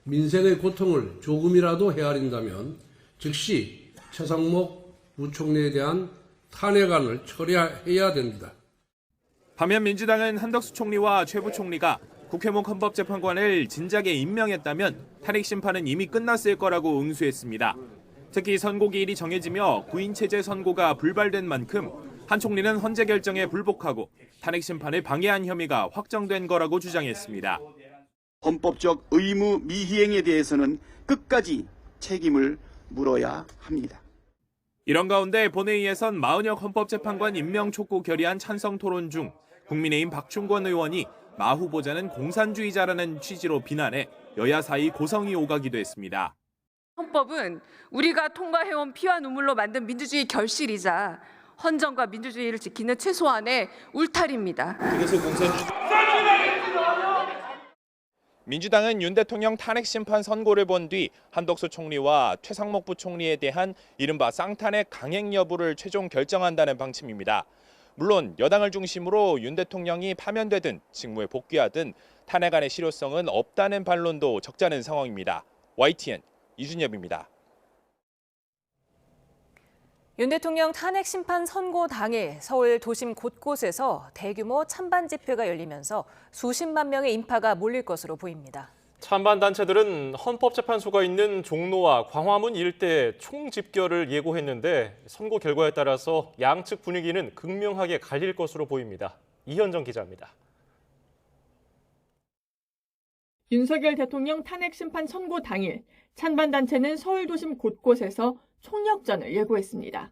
민생의 고통을 조금이라도 헤아린다면 즉시 최상목 부총리에 대한 탄핵안을 처리해야 됩니다. 반면 민주당은 한덕수 총리와 최 부총리가 국회목 헌법재판관을 진작에 임명했다면 탄핵 심판은 이미 끝났을 거라고 응수했습니다. 특히 선고 기일이 정해지며 구인체제 선고가 불발된 만큼 한 총리는 헌재 결정에 불복하고 탄핵 심판을 방해한 혐의가 확정된 거라고 주장했습니다. 헌법적 의무 미희행에 대해서는 끝까지 책임을 물어야 합니다. 이런 가운데 본회의에선 마은혁 헌법재판관 임명 촉구 결의안 찬성 토론 중 국민의힘 박충권 의원이 마 후보자는 공산주의자라는 취지로 비난해 여야 사이 고성이 오가기도 했습니다. 헌법은 우리가 통과해온 피와 눈물로 만든 민주주의 결실이자 헌정과 민주주의를 지키는 최소한의 울타리입니다. 그래서 민주당은 윤 대통령 탄핵 심판 선고를 본 뒤 한덕수 총리와 최상목 부총리에 대한 이른바 쌍탄핵 강행 여부를 최종 결정한다는 방침입니다. 물론 여당을 중심으로 윤 대통령이 파면되든 직무에 복귀하든 탄핵안의 실효성은 없다는 반론도 적잖은 상황입니다. YTN 이준엽입니다. 윤 대통령 탄핵 심판 선고 당일 서울 도심 곳곳에서 대규모 찬반 집회가 열리면서 수십만 명의 인파가 몰릴 것으로 보입니다. 찬반 단체들은 헌법재판소가 있는 종로와 광화문 일대에 총집결을 예고했는데 선고 결과에 따라서 양측 분위기는 극명하게 갈릴 것으로 보입니다. 이현정 기자입니다. 윤석열 대통령 탄핵 심판 선고 당일 찬반 단체는 서울 도심 곳곳에서 총력전을 예고했습니다.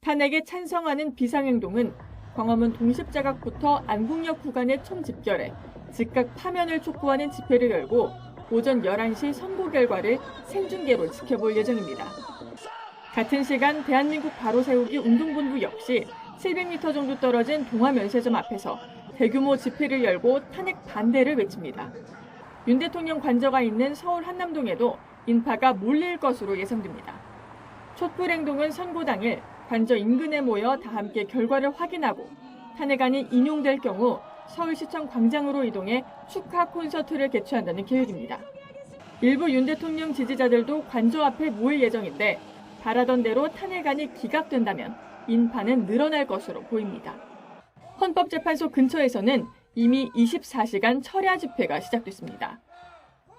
탄핵에 찬성하는 비상행동은 광화문 동십자각부터 안국역 구간의 총집결에 즉각 파면을 촉구하는 집회를 열고 오전 11시 선고 결과를 생중계로 지켜볼 예정입니다. 같은 시간 대한민국 바로 세우기 운동본부 역시 700m 정도 떨어진 동화면세점 앞에서 대규모 집회를 열고 탄핵 반대를 외칩니다. 윤 대통령 관저가 있는 서울 한남동에도 인파가 몰릴 것으로 예상됩니다. 촛불 행동은 선고 당일 관저 인근에 모여 다 함께 결과를 확인하고 탄핵안이 인용될 경우 서울시청 광장으로 이동해 축하 콘서트를 개최한다는 계획입니다. 일부 윤 대통령 지지자들도 관저 앞에 모일 예정인데 바라던 대로 탄핵안이 기각된다면 인파는 늘어날 것으로 보입니다. 헌법재판소 근처에서는 이미 24시간 철야 집회가 시작됐습니다.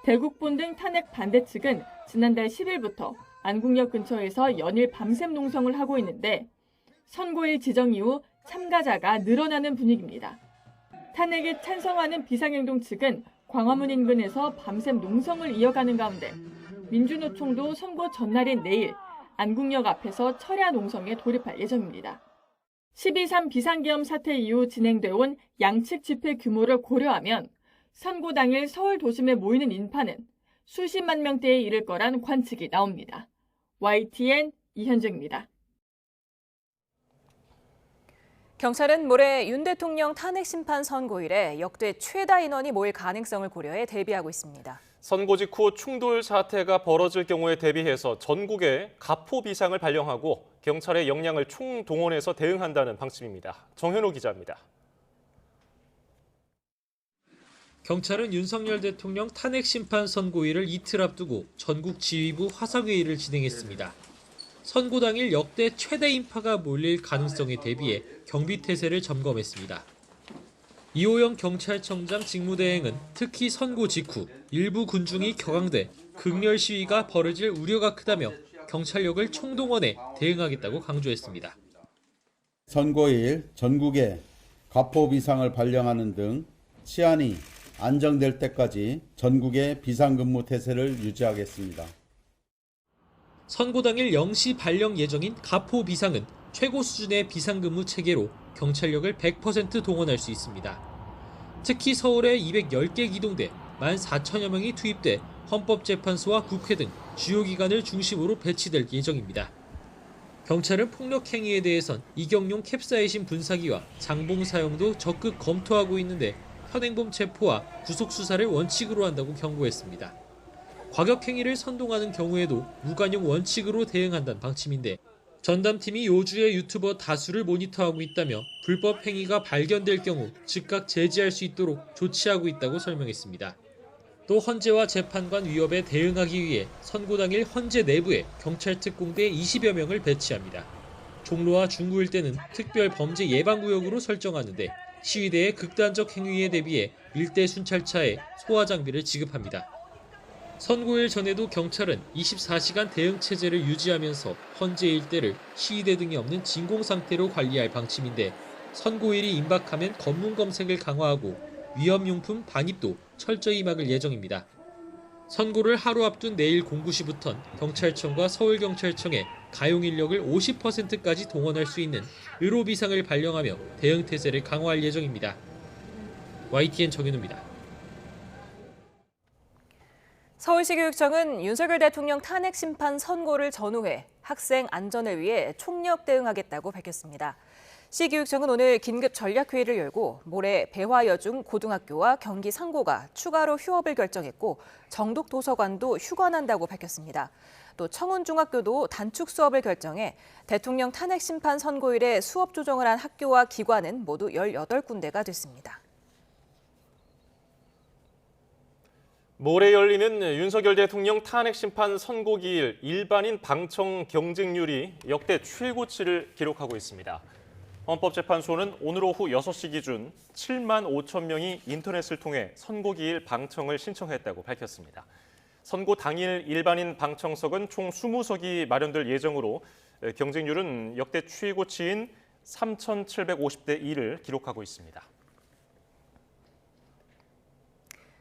대국본 등 탄핵 반대 측은 지난달 10일부터 안국역 근처에서 연일 밤샘 농성을 하고 있는데 선고일 지정 이후 참가자가 늘어나는 분위기입니다. 탄핵에 찬성하는 비상행동 측은 광화문 인근에서 밤샘 농성을 이어가는 가운데 민주노총도 선고 전날인 내일 안국역 앞에서 철야 농성에 돌입할 예정입니다. 12.3 비상계엄 사태 이후 진행돼 온 양측 집회 규모를 고려하면 선고 당일 서울 도심에 모이는 인파는 수십만 명대에 이를 거란 관측이 나옵니다. YTN 이현정입니다. 경찰은 모레 윤 대통령 탄핵 심판 선고일에 역대 최다 인원이 모일 가능성을 고려해 대비하고 있습니다. 선고 직후 충돌 사태가 벌어질 경우에 대비해서 전국에 가포 비상을 발령하고 경찰의 역량을 총동원해서 대응한다는 방침입니다. 정현호 기자입니다. 경찰은 윤석열 대통령 탄핵 심판 선고일을 이틀 앞두고 전국 지휘부 화상회의를 진행했습니다. 선고 당일 역대 최대 인파가 몰릴 가능성에 대비해 경비태세를 점검했습니다. 이호영 경찰청장 직무대행은 특히 선고 직후 일부 군중이 격앙돼 극렬 시위가 벌어질 우려가 크다며 경찰력을 총동원해 대응하겠다고 강조했습니다. 선고일 전국에 가포 비상을 발령하는 등 치안이 안정될 때까지 전국의 비상근무 태세를 유지하겠습니다. 선고 당일 0시 발령 예정인 가포 비상은 최고 수준의 비상근무 체계로 경찰력을 100% 동원할 수 있습니다. 특히 서울에 210개 기동대 14,000여 명이 투입돼 헌법재판소와 국회 등 주요 기관을 중심으로 배치될 예정입니다. 경찰은 폭력 행위에 대해선 이경용 캡사이신 분사기와 장봉 사용도 적극 검토하고 있는데 현행범 체포와 구속 수사를 원칙으로 한다고 경고했습니다. 과격 행위를 선동하는 경우에도 무관용 원칙으로 대응한다는 방침인데 전담팀이 요주의 유튜버 다수를 모니터하고 있다며 불법 행위가 발견될 경우 즉각 제지할 수 있도록 조치하고 있다고 설명했습니다. 또 헌재와 재판관 위협에 대응하기 위해 선고 당일 헌재 내부에 경찰 특공대 20여 명을 배치합니다. 종로와 중구 일대는 특별 범죄 예방구역으로 설정하는데 시위대의 극단적 행위에 대비해 일대 순찰차에 소화 장비를 지급합니다. 선고일 전에도 경찰은 24시간 대응 체제를 유지하면서 헌재 일대를 시위대 등이 없는 진공 상태로 관리할 방침인데 선고일이 임박하면 검문 검색을 강화하고 위험용품 반입도 철저히 막을 예정입니다. 선고를 하루 앞둔 내일 09시부턴 경찰청과 서울경찰청에 가용 인력을 50%까지 동원할 수 있는 의료비상을 발령하며 대응 태세를 강화할 예정입니다. YTN 정현우입니다. 서울시교육청은 윤석열 대통령 탄핵 심판 선고를 전후해 학생 안전을 위해 총력 대응하겠다고 밝혔습니다. 시교육청은 오늘 긴급 전략회의를 열고 모레 배화여중 고등학교와 경기 상고가 추가로 휴업을 결정했고 정독 도서관도 휴관한다고 밝혔습니다. 또 청운중학교도 단축 수업을 결정해 대통령 탄핵 심판 선고일에 수업 조정을 한 학교와 기관은 모두 18군데가 됐습니다. 모레 열리는 윤석열 대통령 탄핵 심판 선고기일 일반인 방청 경쟁률이 역대 최고치를 기록하고 있습니다. 헌법재판소는 오늘 오후 6시 기준 7만 5천 명이 인터넷을 통해 선고기일 방청을 신청했다고 밝혔습니다. 선고 당일 일반인 방청석은 총 20석이 마련될 예정으로 경쟁률은 역대 최고치인 3,750대 1을 기록하고 있습니다.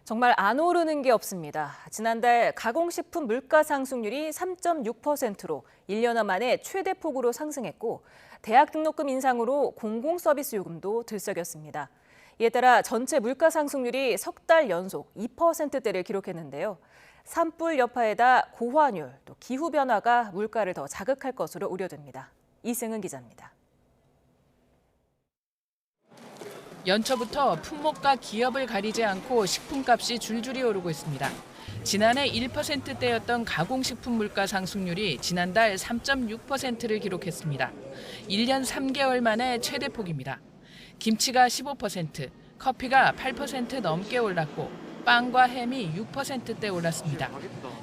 정말 안 오르는 게 없습니다. 지난달 가공식품 물가 상승률이 3.6%로 1년여 만에 최대폭으로 상승했고 대학 등록금 인상으로 공공서비스 요금도 들썩였습니다. 이에 따라 전체 물가 상승률이 석 달 연속 2%대를 기록했는데요. 산불 여파에다 고환율, 또 기후변화가 물가를 더 자극할 것으로 우려됩니다. 이승은 기자입니다. 연초부터 품목과 기업을 가리지 않고 식품값이 줄줄이 오르고 있습니다. 지난해 1%대였던 가공식품 물가 상승률이 지난달 3.6%를 기록했습니다. 1년 3개월 만에 최대폭입니다. 김치가 15%, 커피가 8% 넘게 올랐고 빵과 햄이 6%대 올랐습니다.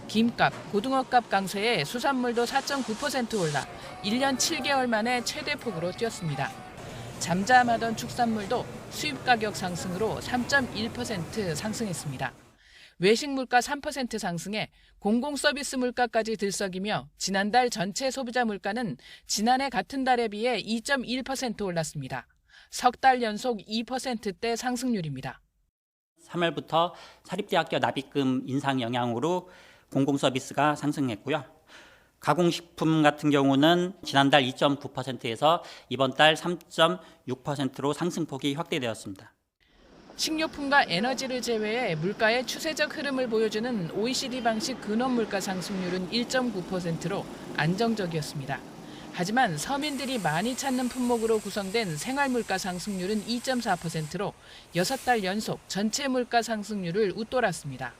김값, 고등어값 강세에 수산물도 4.9% 올라 1년 7개월 만에 최대폭으로 뛰었습니다. 잠잠하던 축산물도 수입 가격 상승으로 3.1% 상승했습니다. 외식 물가 3% 상승에 공공서비스 물가까지 들썩이며 지난달 전체 소비자 물가는 지난해 같은 달에 비해 2.1% 올랐습니다. 석 달 연속 2%대 상승률입니다. 3월부터 사립대학교 납입금 인상 영향으로 공공서비스가 상승했고요. 가공식품 같은 경우는 지난달 2.9%에서 이번 달 3.6%로 상승폭이 확대되었습니다. 식료품과 에너지를 제외해 물가의 추세적 흐름을 보여주는 OECD 방식 근원 물가 상승률은 1.9%로 안정적이었습니다. 하지만 서민들이 많이 찾는 품목으로 구성된 생활물가 상승률은 2.4%로 6달 연속 전체 물가 상승률을 웃돌았습니다.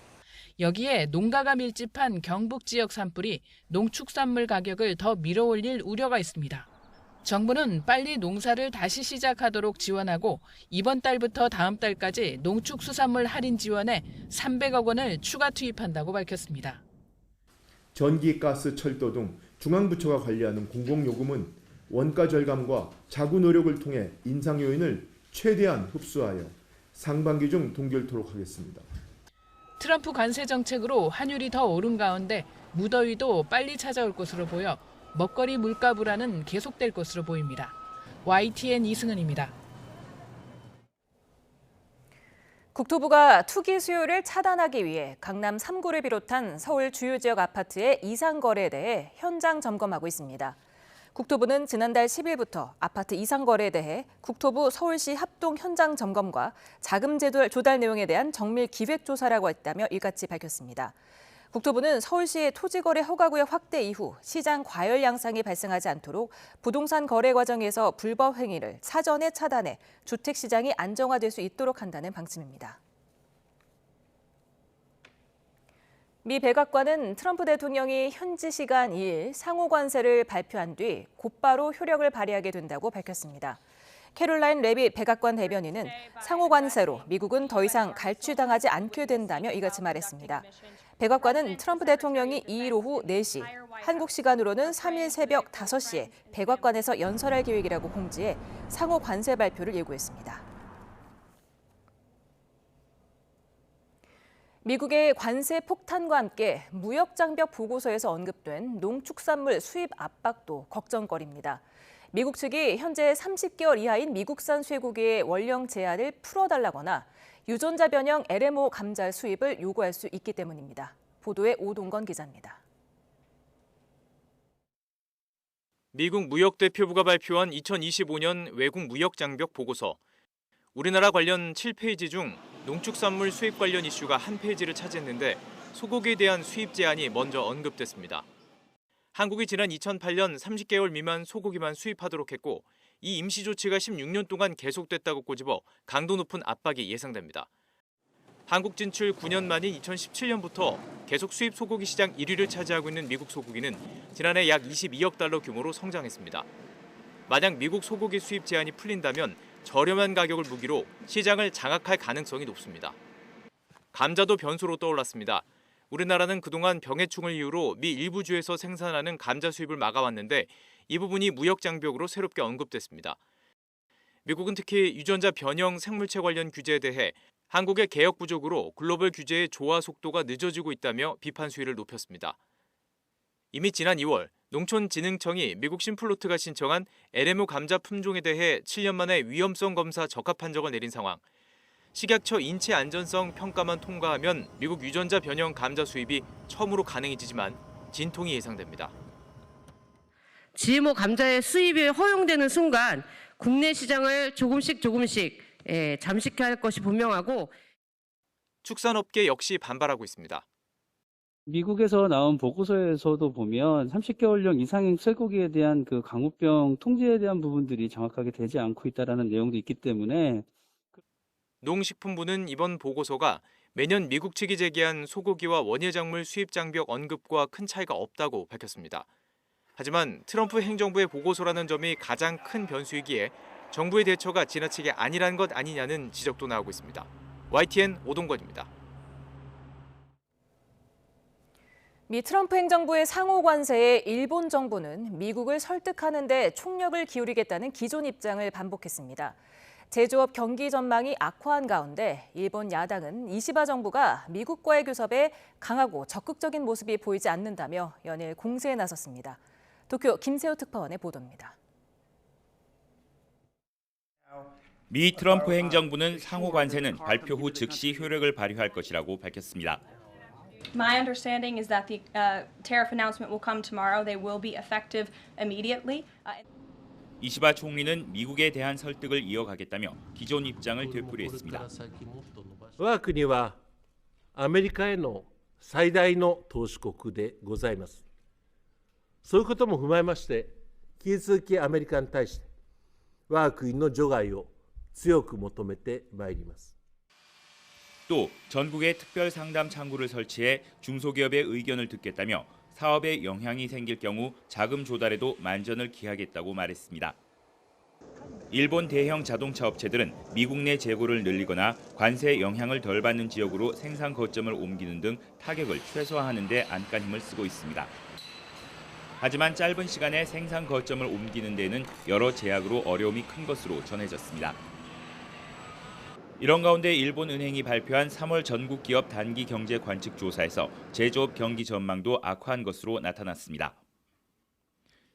여기에 농가가 밀집한 경북 지역 산불이 농축산물 가격을 더 밀어올릴 우려가 있습니다. 정부는 빨리 농사를 다시 시작하도록 지원하고 이번 달부터 다음 달까지 농축수산물 할인 지원에 300억 원을 추가 투입한다고 밝혔습니다. 전기, 가스, 철도 등 중앙부처가 관리하는 공공요금은 원가 절감과 자구 노력을 통해 인상 요인을 최대한 흡수하여 상반기 중 동결토록 하겠습니다. 트럼프 관세 정책으로 환율이 더 오른 가운데 무더위도 빨리 찾아올 것으로 보여 먹거리 물가 불안은 계속될 것으로 보입니다. YTN 이승은입니다. 국토부가 투기 수요를 차단하기 위해 강남 3구를 비롯한 서울 주요 지역 아파트의 이상 거래에 대해 현장 점검하고 있습니다. 국토부는 지난달 10일부터 아파트 이상 거래에 대해 국토부 서울시 합동 현장 점검과 자금 조달 내용에 대한 정밀 기획 조사라고 했다며 이같이 밝혔습니다. 국토부는 서울시의 토지거래 허가구역 확대 이후 시장 과열 양상이 발생하지 않도록 부동산 거래 과정에서 불법 행위를 사전에 차단해 주택시장이 안정화될 수 있도록 한다는 방침입니다. 미 백악관은 트럼프 대통령이 현지 시간 2일 상호 관세를 발표한 뒤 곧바로 효력을 발휘하게 된다고 밝혔습니다. 캐롤라인 레빗 백악관 대변인은 상호 관세로 미국은 더 이상 갈취당하지 않게 된다며 이같이 말했습니다. 백악관은 트럼프 대통령이 2일 오후 4시, 한국 시간으로는 3일 새벽 5시에 백악관에서 연설할 계획이라고 공지해 상호 관세 발표를 예고했습니다. 미국의 관세 폭탄과 함께 무역 장벽 보고서에서 언급된 농축산물 수입 압박도 걱정거리입니다. 미국 측이 현재 30개월 이하인 미국산 쇠고기의 원령 제한을 풀어달라거나 유전자 변형 LMO 감자 수입을 요구할 수 있기 때문입니다. 보도에 오동건 기자입니다. 미국 무역대표부가 발표한 2025년 외국 무역 장벽 보고서. 우리나라 관련 7페이지 중 농축산물 수입 관련 이슈가 한 페이지를 차지했는데 소고기에 대한 수입 제한이 먼저 언급됐습니다. 한국이 지난 2008년 30개월 미만 소고기만 수입하도록 했고 이 임시 조치가 16년 동안 계속됐다고 꼬집어 강도 높은 압박이 예상됩니다. 한국 진출 9년 만인 2017년부터 계속 수입 소고기 시장 1위를 차지하고 있는 미국 소고기는 지난해 약 22억 달러 규모로 성장했습니다. 만약 미국 소고기 수입 제한이 풀린다면 저렴한 가격을 무기로 시장을 장악할 가능성이 높습니다. 감자도 변수로 떠올랐습니다. 우리나라는 그동안 병해충을 이유로 미 일부 주에서 생산하는 감자 수입을 막아왔는데 이 부분이 무역 장벽으로 새롭게 언급됐습니다. 미국은 특히 유전자 변형 생물체 관련 규제에 대해 한국의 개혁 부족으로 글로벌 규제의 조화 속도가 늦어지고 있다며 비판 수위를 높였습니다. 이미 지난 2월 농촌진흥청이 미국 심플로트가 신청한 LMO 감자 품종에 대해 7년 만에 위험성 검사 적합 판정을 내린 상황. 식약처 인체 안전성 평가만 통과하면 미국 유전자 변형 감자 수입이 처음으로 가능해지지만 진통이 예상됩니다. GMO 감자의 수입이 허용되는 순간 국내 시장을 조금씩 잠식해야 할 것이 분명하고 축산업계 역시 반발하고 있습니다. 미국에서 나온 보고서에서도 보면 30개월령 이상의 쇠고기에 대한 그 강우병 통제에 대한 부분들이 정확하게 되지 않고 있다는 내용도 있기 때문에 농식품부는 이번 보고서가 매년 미국 측이 제기한 소고기와 원예작물 수입 장벽 언급과 큰 차이가 없다고 밝혔습니다. 하지만 트럼프 행정부의 보고서라는 점이 가장 큰 변수이기에 정부의 대처가 지나치게 안일한 것 아니냐는 지적도 나오고 있습니다. YTN 오동건입니다. 미 트럼프 행정부의 상호 관세에 일본 정부는 미국을 설득하는 데 총력을 기울이겠다는 기존 입장을 반복했습니다. 제조업 경기 전망이 악화한 가운데 일본 야당은 이시바 정부가 미국과의 교섭에 강하고 적극적인 모습이 보이지 않는다며 연일 공세에 나섰습니다. 도쿄 김세호 특파원의 보도입니다. 미 트럼프 행정부는 상호 관세는 발표 후 즉시 효력을 발휘할 것이라고 밝혔습니다. My understanding is that the tariff announcement will come tomorrow. They will be effective immediately. 이시바 총리는 미국에 대한 설득을 이어가겠다며 기존 입장을 되풀이했습니다. 我が国はアメリカへの最大の投資国でございます。そういうことも踏まえまして、引き続きアメリカに対して我が国の除外を強く求めてまいります。 또 전국에 특별 상담 창구를 설치해 중소기업의 의견을 듣겠다며 사업에 영향이 생길 경우 자금 조달에도 만전을 기하겠다고 말했습니다. 일본 대형 자동차 업체들은 미국 내 재고를 늘리거나 관세 영향을 덜 받는 지역으로 생산 거점을 옮기는 등 타격을 최소화하는 데 안간힘을 쓰고 있습니다. 하지만 짧은 시간에 생산 거점을 옮기는 데는 여러 제약으로 어려움이 큰 것으로 전해졌습니다. 이런 가운데 일본은행이 발표한 3월 전국 기업 단기 경제 관측 조사에서 제조업 경기 전망도 악화한 것으로 나타났습니다.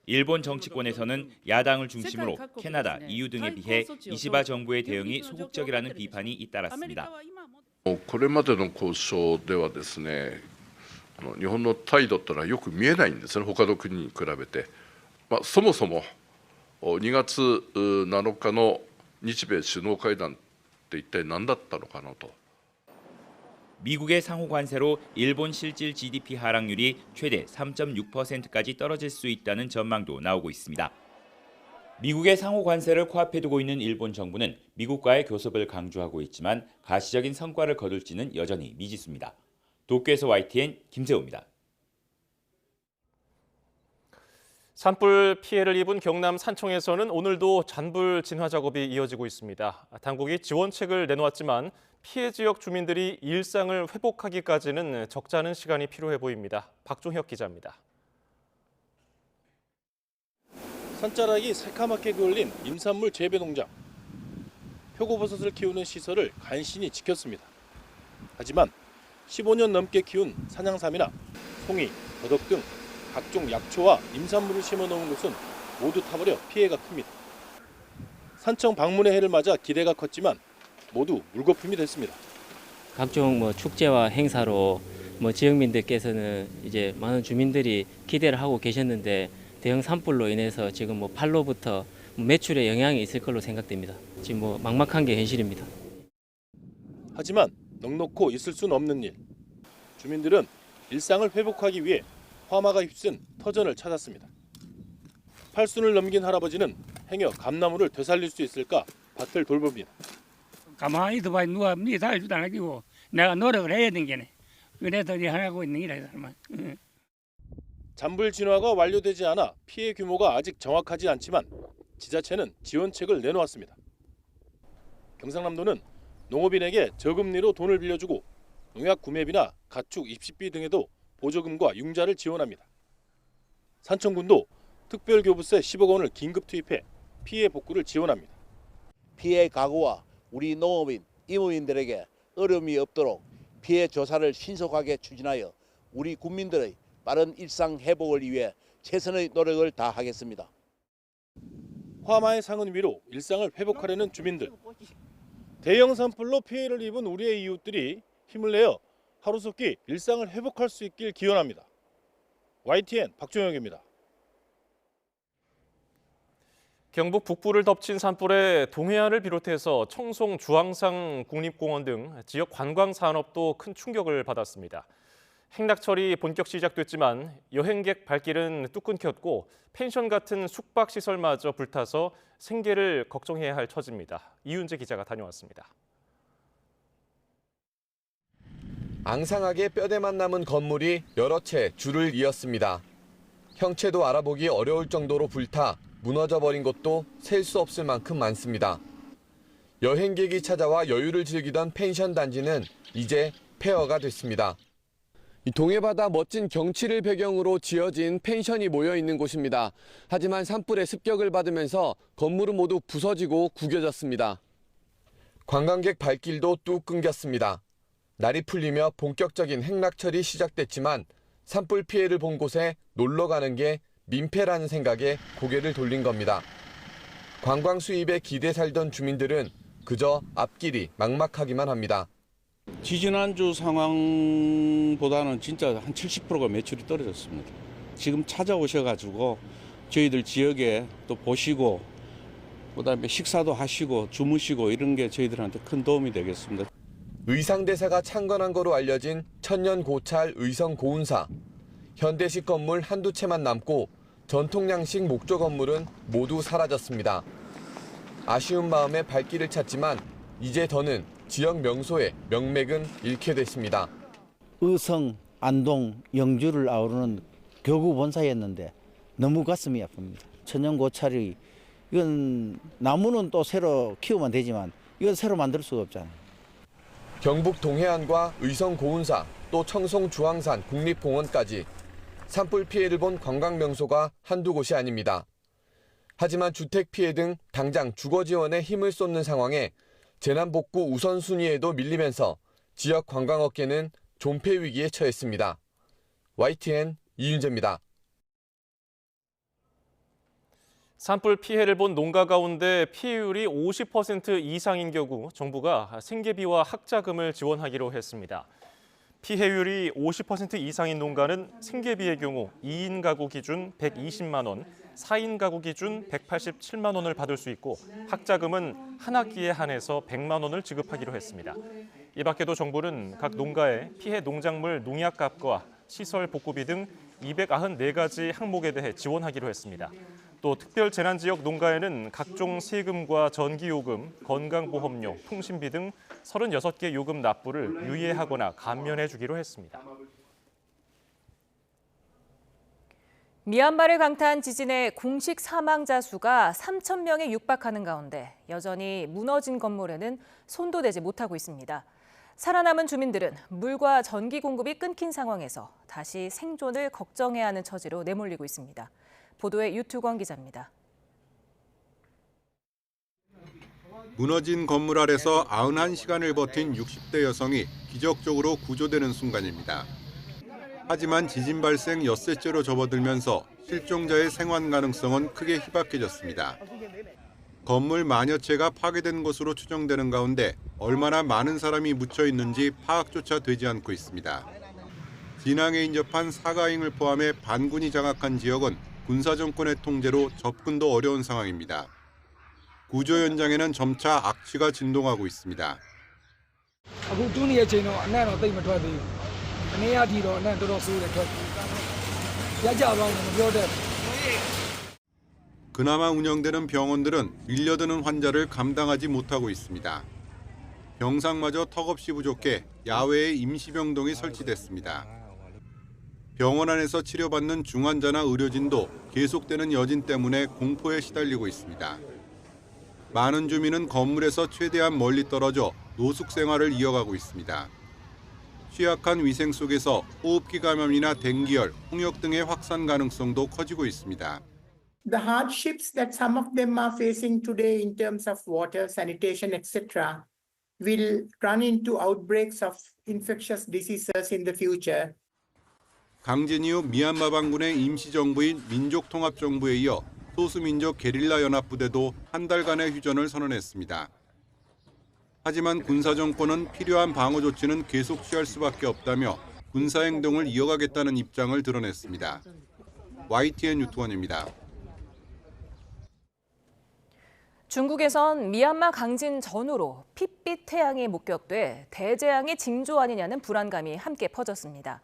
일본 정치권에서는 야당을 중심으로 캐나다, EU 등에 비해 이시바 정부의 대응이 소극적이라는 비판이 잇따랐습니다. これまでの交渉ではですね、日本の態度というのはよく見えないんですね、他の国に比べて。そもそも2月7日の日米首脳会談 미국의 상호 관세로 일본 실질 GDP 하락률이 최대 3.6%까지 떨어질 수 있다는 전망도 나오고 있습니다. 미국의 상호 관세를 코앞에 두고 있는 일본 정부는 미국과의 교섭을 강조하고 있지만 가시적인 성과를 거둘지는 여전히 미지수입니다. 도쿄에서 YTN 김세호입니다. 산불 피해를 입은 경남 산청에서는 오늘도 잔불 진화 작업이 이어지고 있습니다. 당국이 지원책을 내놓았지만 피해 지역 주민들이 일상을 회복하기까지는 적지 않은 시간이 필요해 보입니다. 박종혁 기자입니다. 산자락이 새카맣게 그을린 임산물 재배 농장. 표고버섯을 키우는 시설을 간신히 지켰습니다. 하지만 15년 넘게 키운 산양삼이나 송이, 더덕 등 각종 약초와 임산물을 심어놓은 곳은 모두 타버려 피해가 큽니다. 산청 방문의 해를 맞아 기대가 컸지만 모두 물거품이 됐습니다. 각종 축제와 행사로 지역민들께서는 이제 많은 주민들이 기대를 하고 계셨는데 대형 산불로 인해서 지금 팔로부터 매출에 영향이 있을 걸로 생각됩니다. 지금 막막한 게 현실입니다. 하지만 넉넉고 있을 수는 없는 일. 주민들은 일상을 회복하기 위해 화마가 휩쓴 터전을 찾았습니다. 팔순을 넘긴 할아버지는 행여 감나무를 되살릴 수 있을까 밭을 돌봅니다. 가만히 있어봐 누가 니 살지도 않고 내가 노력을 해야 되는 게네. 그래서 하고 있는 일이야. 잔불 진화가 완료되지 않아 피해 규모가 아직 정확하지 않지만 지자체는 지원책을 내놓았습니다. 경상남도는 농업인에게 저금리로 돈을 빌려주고 농약 구매비나 가축 입식비 등에도 보조금과 융자를 지원합니다. 산청군도 특별교부세 10억 원을 긴급 투입해 피해 복구를 지원합니다. 피해 가구와 우리 농업인, 임업인들에게 어려움이 없도록 피해 조사를 신속하게 추진하여 우리 국민들의 빠른 일상 회복을 위해 최선의 노력을 다하겠습니다. 화마의 상은 위로 일상을 회복하려는 주민들. 대형 산불로 피해를 입은 우리의 이웃들이 힘을 내어 하루속히 일상을 회복할 수 있길 기원합니다. YTN 박종혁입니다. 경북 북부를 덮친 산불에 동해안을 비롯해서 청송, 주황산 국립공원 등 지역 관광 산업도 큰 충격을 받았습니다. 행락철이 본격 시작됐지만 여행객 발길은 뚝 끊겼고 펜션 같은 숙박시설마저 불타서 생계를 걱정해야 할 처지입니다. 이윤재 기자가 다녀왔습니다. 앙상하게 뼈대만 남은 건물이 여러 채 줄을 이었습니다. 형체도 알아보기 어려울 정도로 불타 무너져버린 곳도 셀 수 없을 만큼 많습니다. 여행객이 찾아와 여유를 즐기던 펜션 단지는 이제 폐허가 됐습니다. 동해바다 멋진 경치를 배경으로 지어진 펜션이 모여 있는 곳입니다. 하지만 산불의 습격을 받으면서 건물은 모두 부서지고 구겨졌습니다. 관광객 발길도 뚝 끊겼습니다. 날이 풀리며 본격적인 행락철이 시작됐지만 산불 피해를 본 곳에 놀러 가는 게 민폐라는 생각에 고개를 돌린 겁니다. 관광 수입에 기대 살던 주민들은 그저 앞길이 막막하기만 합니다. 지지난주 상황보다는 진짜 한 70%가 매출이 떨어졌습니다. 지금 찾아오셔가지고 저희들 지역에 또 보시고 그다음에 식사도 하시고 주무시고 이런 게 저희들한테 큰 도움이 되겠습니다. 의상대사가 창건한 거로 알려진 천년 고찰 의성 고운사. 현대식 건물 한두 채만 남고 전통 양식 목조 건물은 모두 사라졌습니다. 아쉬운 마음에 발길을 찾지만 이제 더는 지역 명소의 명맥은 잃게 됐습니다. 의성, 안동, 영주를 아우르는 교구 본사였는데 너무 가슴이 아픕니다. 천연 고찰이 이건 나무는 또 새로 키우면 되지만 이건 새로 만들 수가 없잖아요. 경북 동해안과 의성 고운사 또 청송 주황산 국립공원까지 산불 피해를 본 관광 명소가 한두 곳이 아닙니다. 하지만 주택 피해 등 당장 주거 지원에 힘을 쏟는 상황에 재난복구 우선순위에도 밀리면서 지역 관광업계는 존폐 위기에 처했습니다. YTN 이윤재입니다. 산불 피해를 본 농가 가운데 피해율이 50% 이상인 경우 정부가 생계비와 학자금을 지원하기로 했습니다. 피해율이 50% 이상인 농가는 생계비의 경우 2인 가구 기준 120만 원, 4인 가구 기준 187만 원을 받을 수 있고 학자금은 한 학기에 한해서 100만 원을 지급하기로 했습니다. 이 밖에도 정부는 각 농가의 피해 농작물 농약값과 시설 복구비 등 294가지 항목에 대해 지원하기로 했습니다. 또 특별재난지역 농가에는 각종 세금과 전기요금, 건강보험료, 통신비 등 36개 요금 납부를 유예하거나 감면해 주기로 했습니다. 미얀마를 강타한 지진의 공식 사망자 수가 3,000명에 육박하는 가운데 여전히 무너진 건물에는 손도 대지 못하고 있습니다. 살아남은 주민들은 물과 전기 공급이 끊긴 상황에서 다시 생존을 걱정해야 하는 처지로 내몰리고 있습니다. 보도에 유투권 기자입니다. 무너진 건물 아래서 91시간을 버틴 60대 여성이 기적적으로 구조되는 순간입니다. 하지만 지진 발생 엿새째로 접어들면서 실종자의 생還가능성은 크게 희박해졌습니다. 건물 만여 채가 파괴된 것으로 추정되는 가운데 얼마나 많은 사람이 묻혀 있는지 파악조차 되지 않고 있습니다. 진앙에 인접한 사가잉을 포함해 반군이 장악한 지역은 군사정권의 통제로 접근도 어려운 상황입니다. 구조 현장에는 점차 악취가 진동하고 있습니다. 그나마 운영되는 병원들은 밀려드는 환자를 감당하지 못하고 있습니다. 병상마저 턱없이 부족해 야외에 임시병동이 설치됐습니다. 병원 안에서 치료받는 중환자나 의료진도 계속되는 여진 때문에 공포에 시달리고 있습니다. 많은 주민은 건물에서 최대한 멀리 떨어져 노숙 생활을 이어가고 있습니다. 취약한 위생 속에서 호흡기 감염이나 댕기열, 홍역 등의 확산 가능성도 커지고 있습니다. The hardships that some of them are facing today in terms of water, sanitation, etc., will run into outbreaks of infectious diseases in the future. 강진 이후 미얀마 반군의 임시정부인 민족통합정부에 이어 소수민족 게릴라 연합부대도 한 달간의 휴전을 선언했습니다. 하지만 군사정권은 필요한 방어 조치는 계속 취할 수밖에 없다며 군사행동을 이어가겠다는 입장을 드러냈습니다. YTN 유투원입니다. 중국에선 미얀마 강진 전후로 핏빛 태양이 목격돼 대재앙의 징조 아니냐는 불안감이 함께 퍼졌습니다.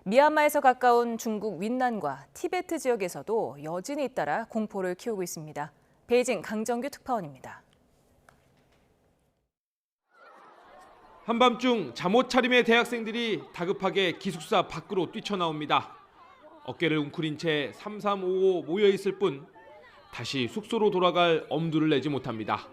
미얀마에서 가까운 중국 윈난과 티베트 지역에서도 여진이 잇따라 공포를 키우고 있습니다. 베이징 강정규 특파원입니다. 한밤중 잠옷 차림의 대학생들이 다급하게 기숙사 밖으로 뛰쳐나옵니다. 어깨를 웅크린 채 3355 모여있을 뿐 다시 숙소로 돌아갈 엄두를 내지 못합니다.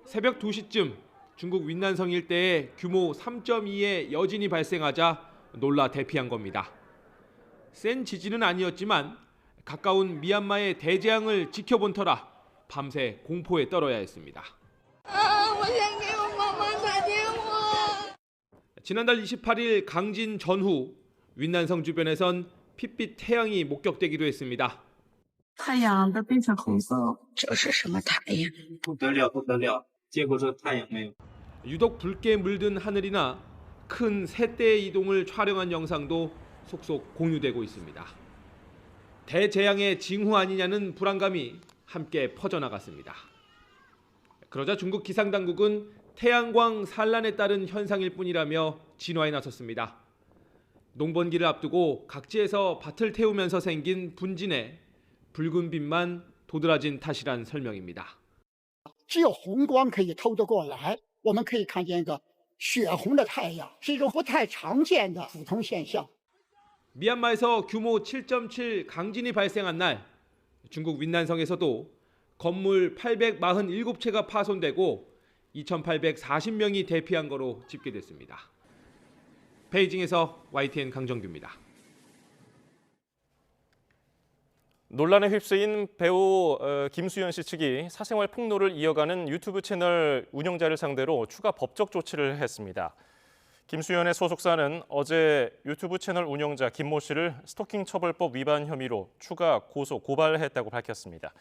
새벽 2시쯤 중국 윈난성 일대에 규모 3.2의 여진이 발생하자 놀라 대피한 겁니다. 센 지진은 아니었지만 가까운 미얀마의 대재앙을 지켜본 터라 밤새 공포에 떨어야 했습니다. 지난달 28일 강진 전후 윈난성 주변에선 핏빛 태양이 목격되기도 했습니다. 유독 붉게 물든 하늘이나 큰 새떼의 이동을 촬영한 영상도 속속 공유되고 있습니다. 대재앙의 징후 아니냐는 불안감이 함께 퍼져나갔습니다. 그러자 중국 기상당국은 태양광 산란에 따른 현상일 뿐이라며 진화에 나섰습니다. 농번기를 앞두고 각지에서 밭을 태우면서 생긴 분진에 붉은 빛만 도드라진 탓이란 설명입니다. 只有红光可以透得过来，我们可以看见一个血红的太阳，是一种不太常见的普通现象。 미얀마에서 규모 7.7 강진이 발생한 날 중국 윈난성에서도 건물 847채가 파손되고 2,840명이 대피한 거로 집계됐습니다. 베이징에서 YTN 강정규입니다. 논란에 휩쓰인 배우 김수현 씨 측이 사생활 폭로를 이어가는 유튜브 채널 운영자를 상대로 추가 법적 조치를 했습니다. 김수현의 소속사는 어제 유튜브 채널 운영자 김모 씨를 스토킹 처벌법 위반 혐의로 추가 고소 고발했다고 밝혔습니다.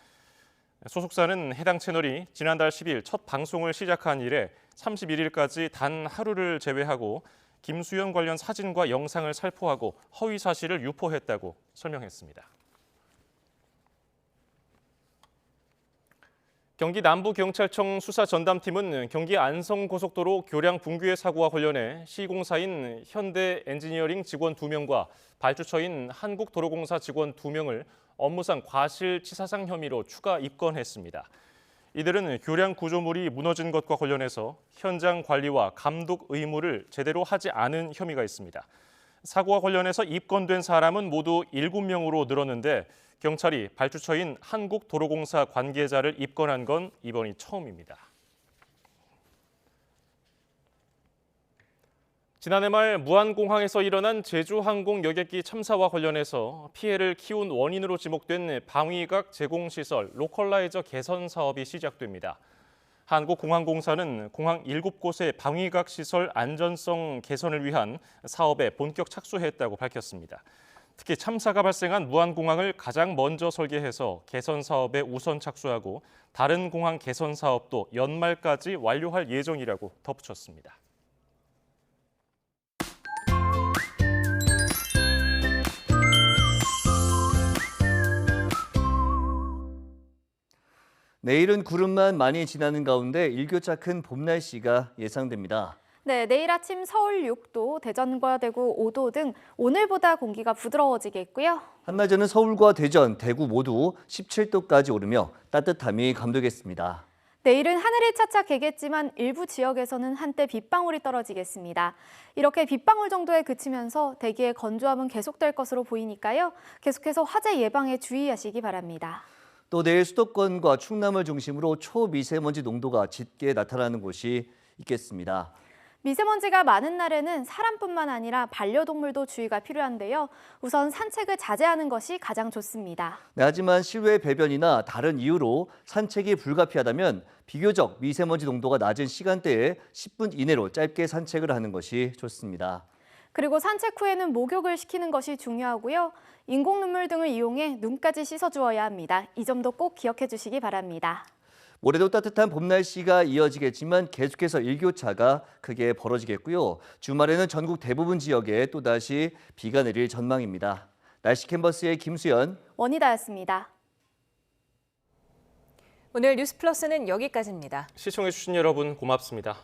소속사는 해당 채널이 지난달 10일 첫 방송을 시작한 이래 31일까지 단 하루를 제외하고 김수현 관련 사진과 영상을 살포하고 허위 사실을 유포했다고 설명했습니다. 경기 남부경찰청 수사전담팀은 경기 안성고속도로 교량 붕괴 사고와 관련해 시공사인 현대엔지니어링 직원 2명과 발주처인 한국도로공사 직원 2명을 업무상 과실치사상 혐의로 추가 입건했습니다. 이들은 교량 구조물이 무너진 것과 관련해서 현장 관리와 감독 의무를 제대로 하지 않은 혐의가 있습니다. 사고와 관련해서 입건된 사람은 모두 7명으로 늘었는데 경찰이 발주처인 한국도로공사 관계자를 입건한 건 이번이 처음입니다. 지난해 말 무안공항에서 일어난 제주항공 여객기 참사와 관련해서 피해를 키운 원인으로 지목된 방위각 제공시설 로컬라이저 개선 사업이 시작됩니다. 한국공항공사는 공항 7곳의 방위각 시설 안전성 개선을 위한 사업에 본격 착수했다고 밝혔습니다. 특히 참사가 발생한 무안공항을 가장 먼저 설계해서 개선 사업에 우선 착수하고 다른 공항 개선 사업도 연말까지 완료할 예정이라고 덧붙였습니다. 내일은 구름만 많이 지나는 가운데 일교차 큰 봄 날씨가 예상됩니다. 네, 내일 아침 서울 6도, 대전과 대구 5도 등 오늘보다 공기가 부드러워지겠고요. 한낮 전은 서울과 대전, 대구 모두 17도까지 오르며 따뜻함이 감도겠습니다. 내일은 하늘이 차차 개겠지만 일부 지역에서는 한때 빗방울이 떨어지겠습니다. 이렇게 빗방울 정도에 그치면서 대기의 건조함은 계속될 것으로 보이니까요. 계속해서 화재 예방에 주의하시기 바랍니다. 또 내일 수도권과 충남을 중심으로 초미세먼지 농도가 짙게 나타나는 곳이 있겠습니다. 미세먼지가 많은 날에는 사람뿐만 아니라 반려동물도 주의가 필요한데요. 우선 산책을 자제하는 것이 가장 좋습니다. 네, 하지만 실외 배변이나 다른 이유로 산책이 불가피하다면 비교적 미세먼지 농도가 낮은 시간대에 10분 이내로 짧게 산책을 하는 것이 좋습니다. 그리고 산책 후에는 목욕을 시키는 것이 중요하고요. 인공 눈물 등을 이용해 눈까지 씻어주어야 합니다. 이 점도 꼭 기억해 주시기 바랍니다. 올해도 따뜻한 봄 날씨가 이어지겠지만 계속해서 일교차가 크게 벌어지겠고요. 주말에는 전국 대부분 지역에 또다시 비가 내릴 전망입니다. 날씨 캔버스의 김수연, 원희다였습니다. 오늘 뉴스 플러스는 여기까지입니다. 시청해주신 여러분 고맙습니다.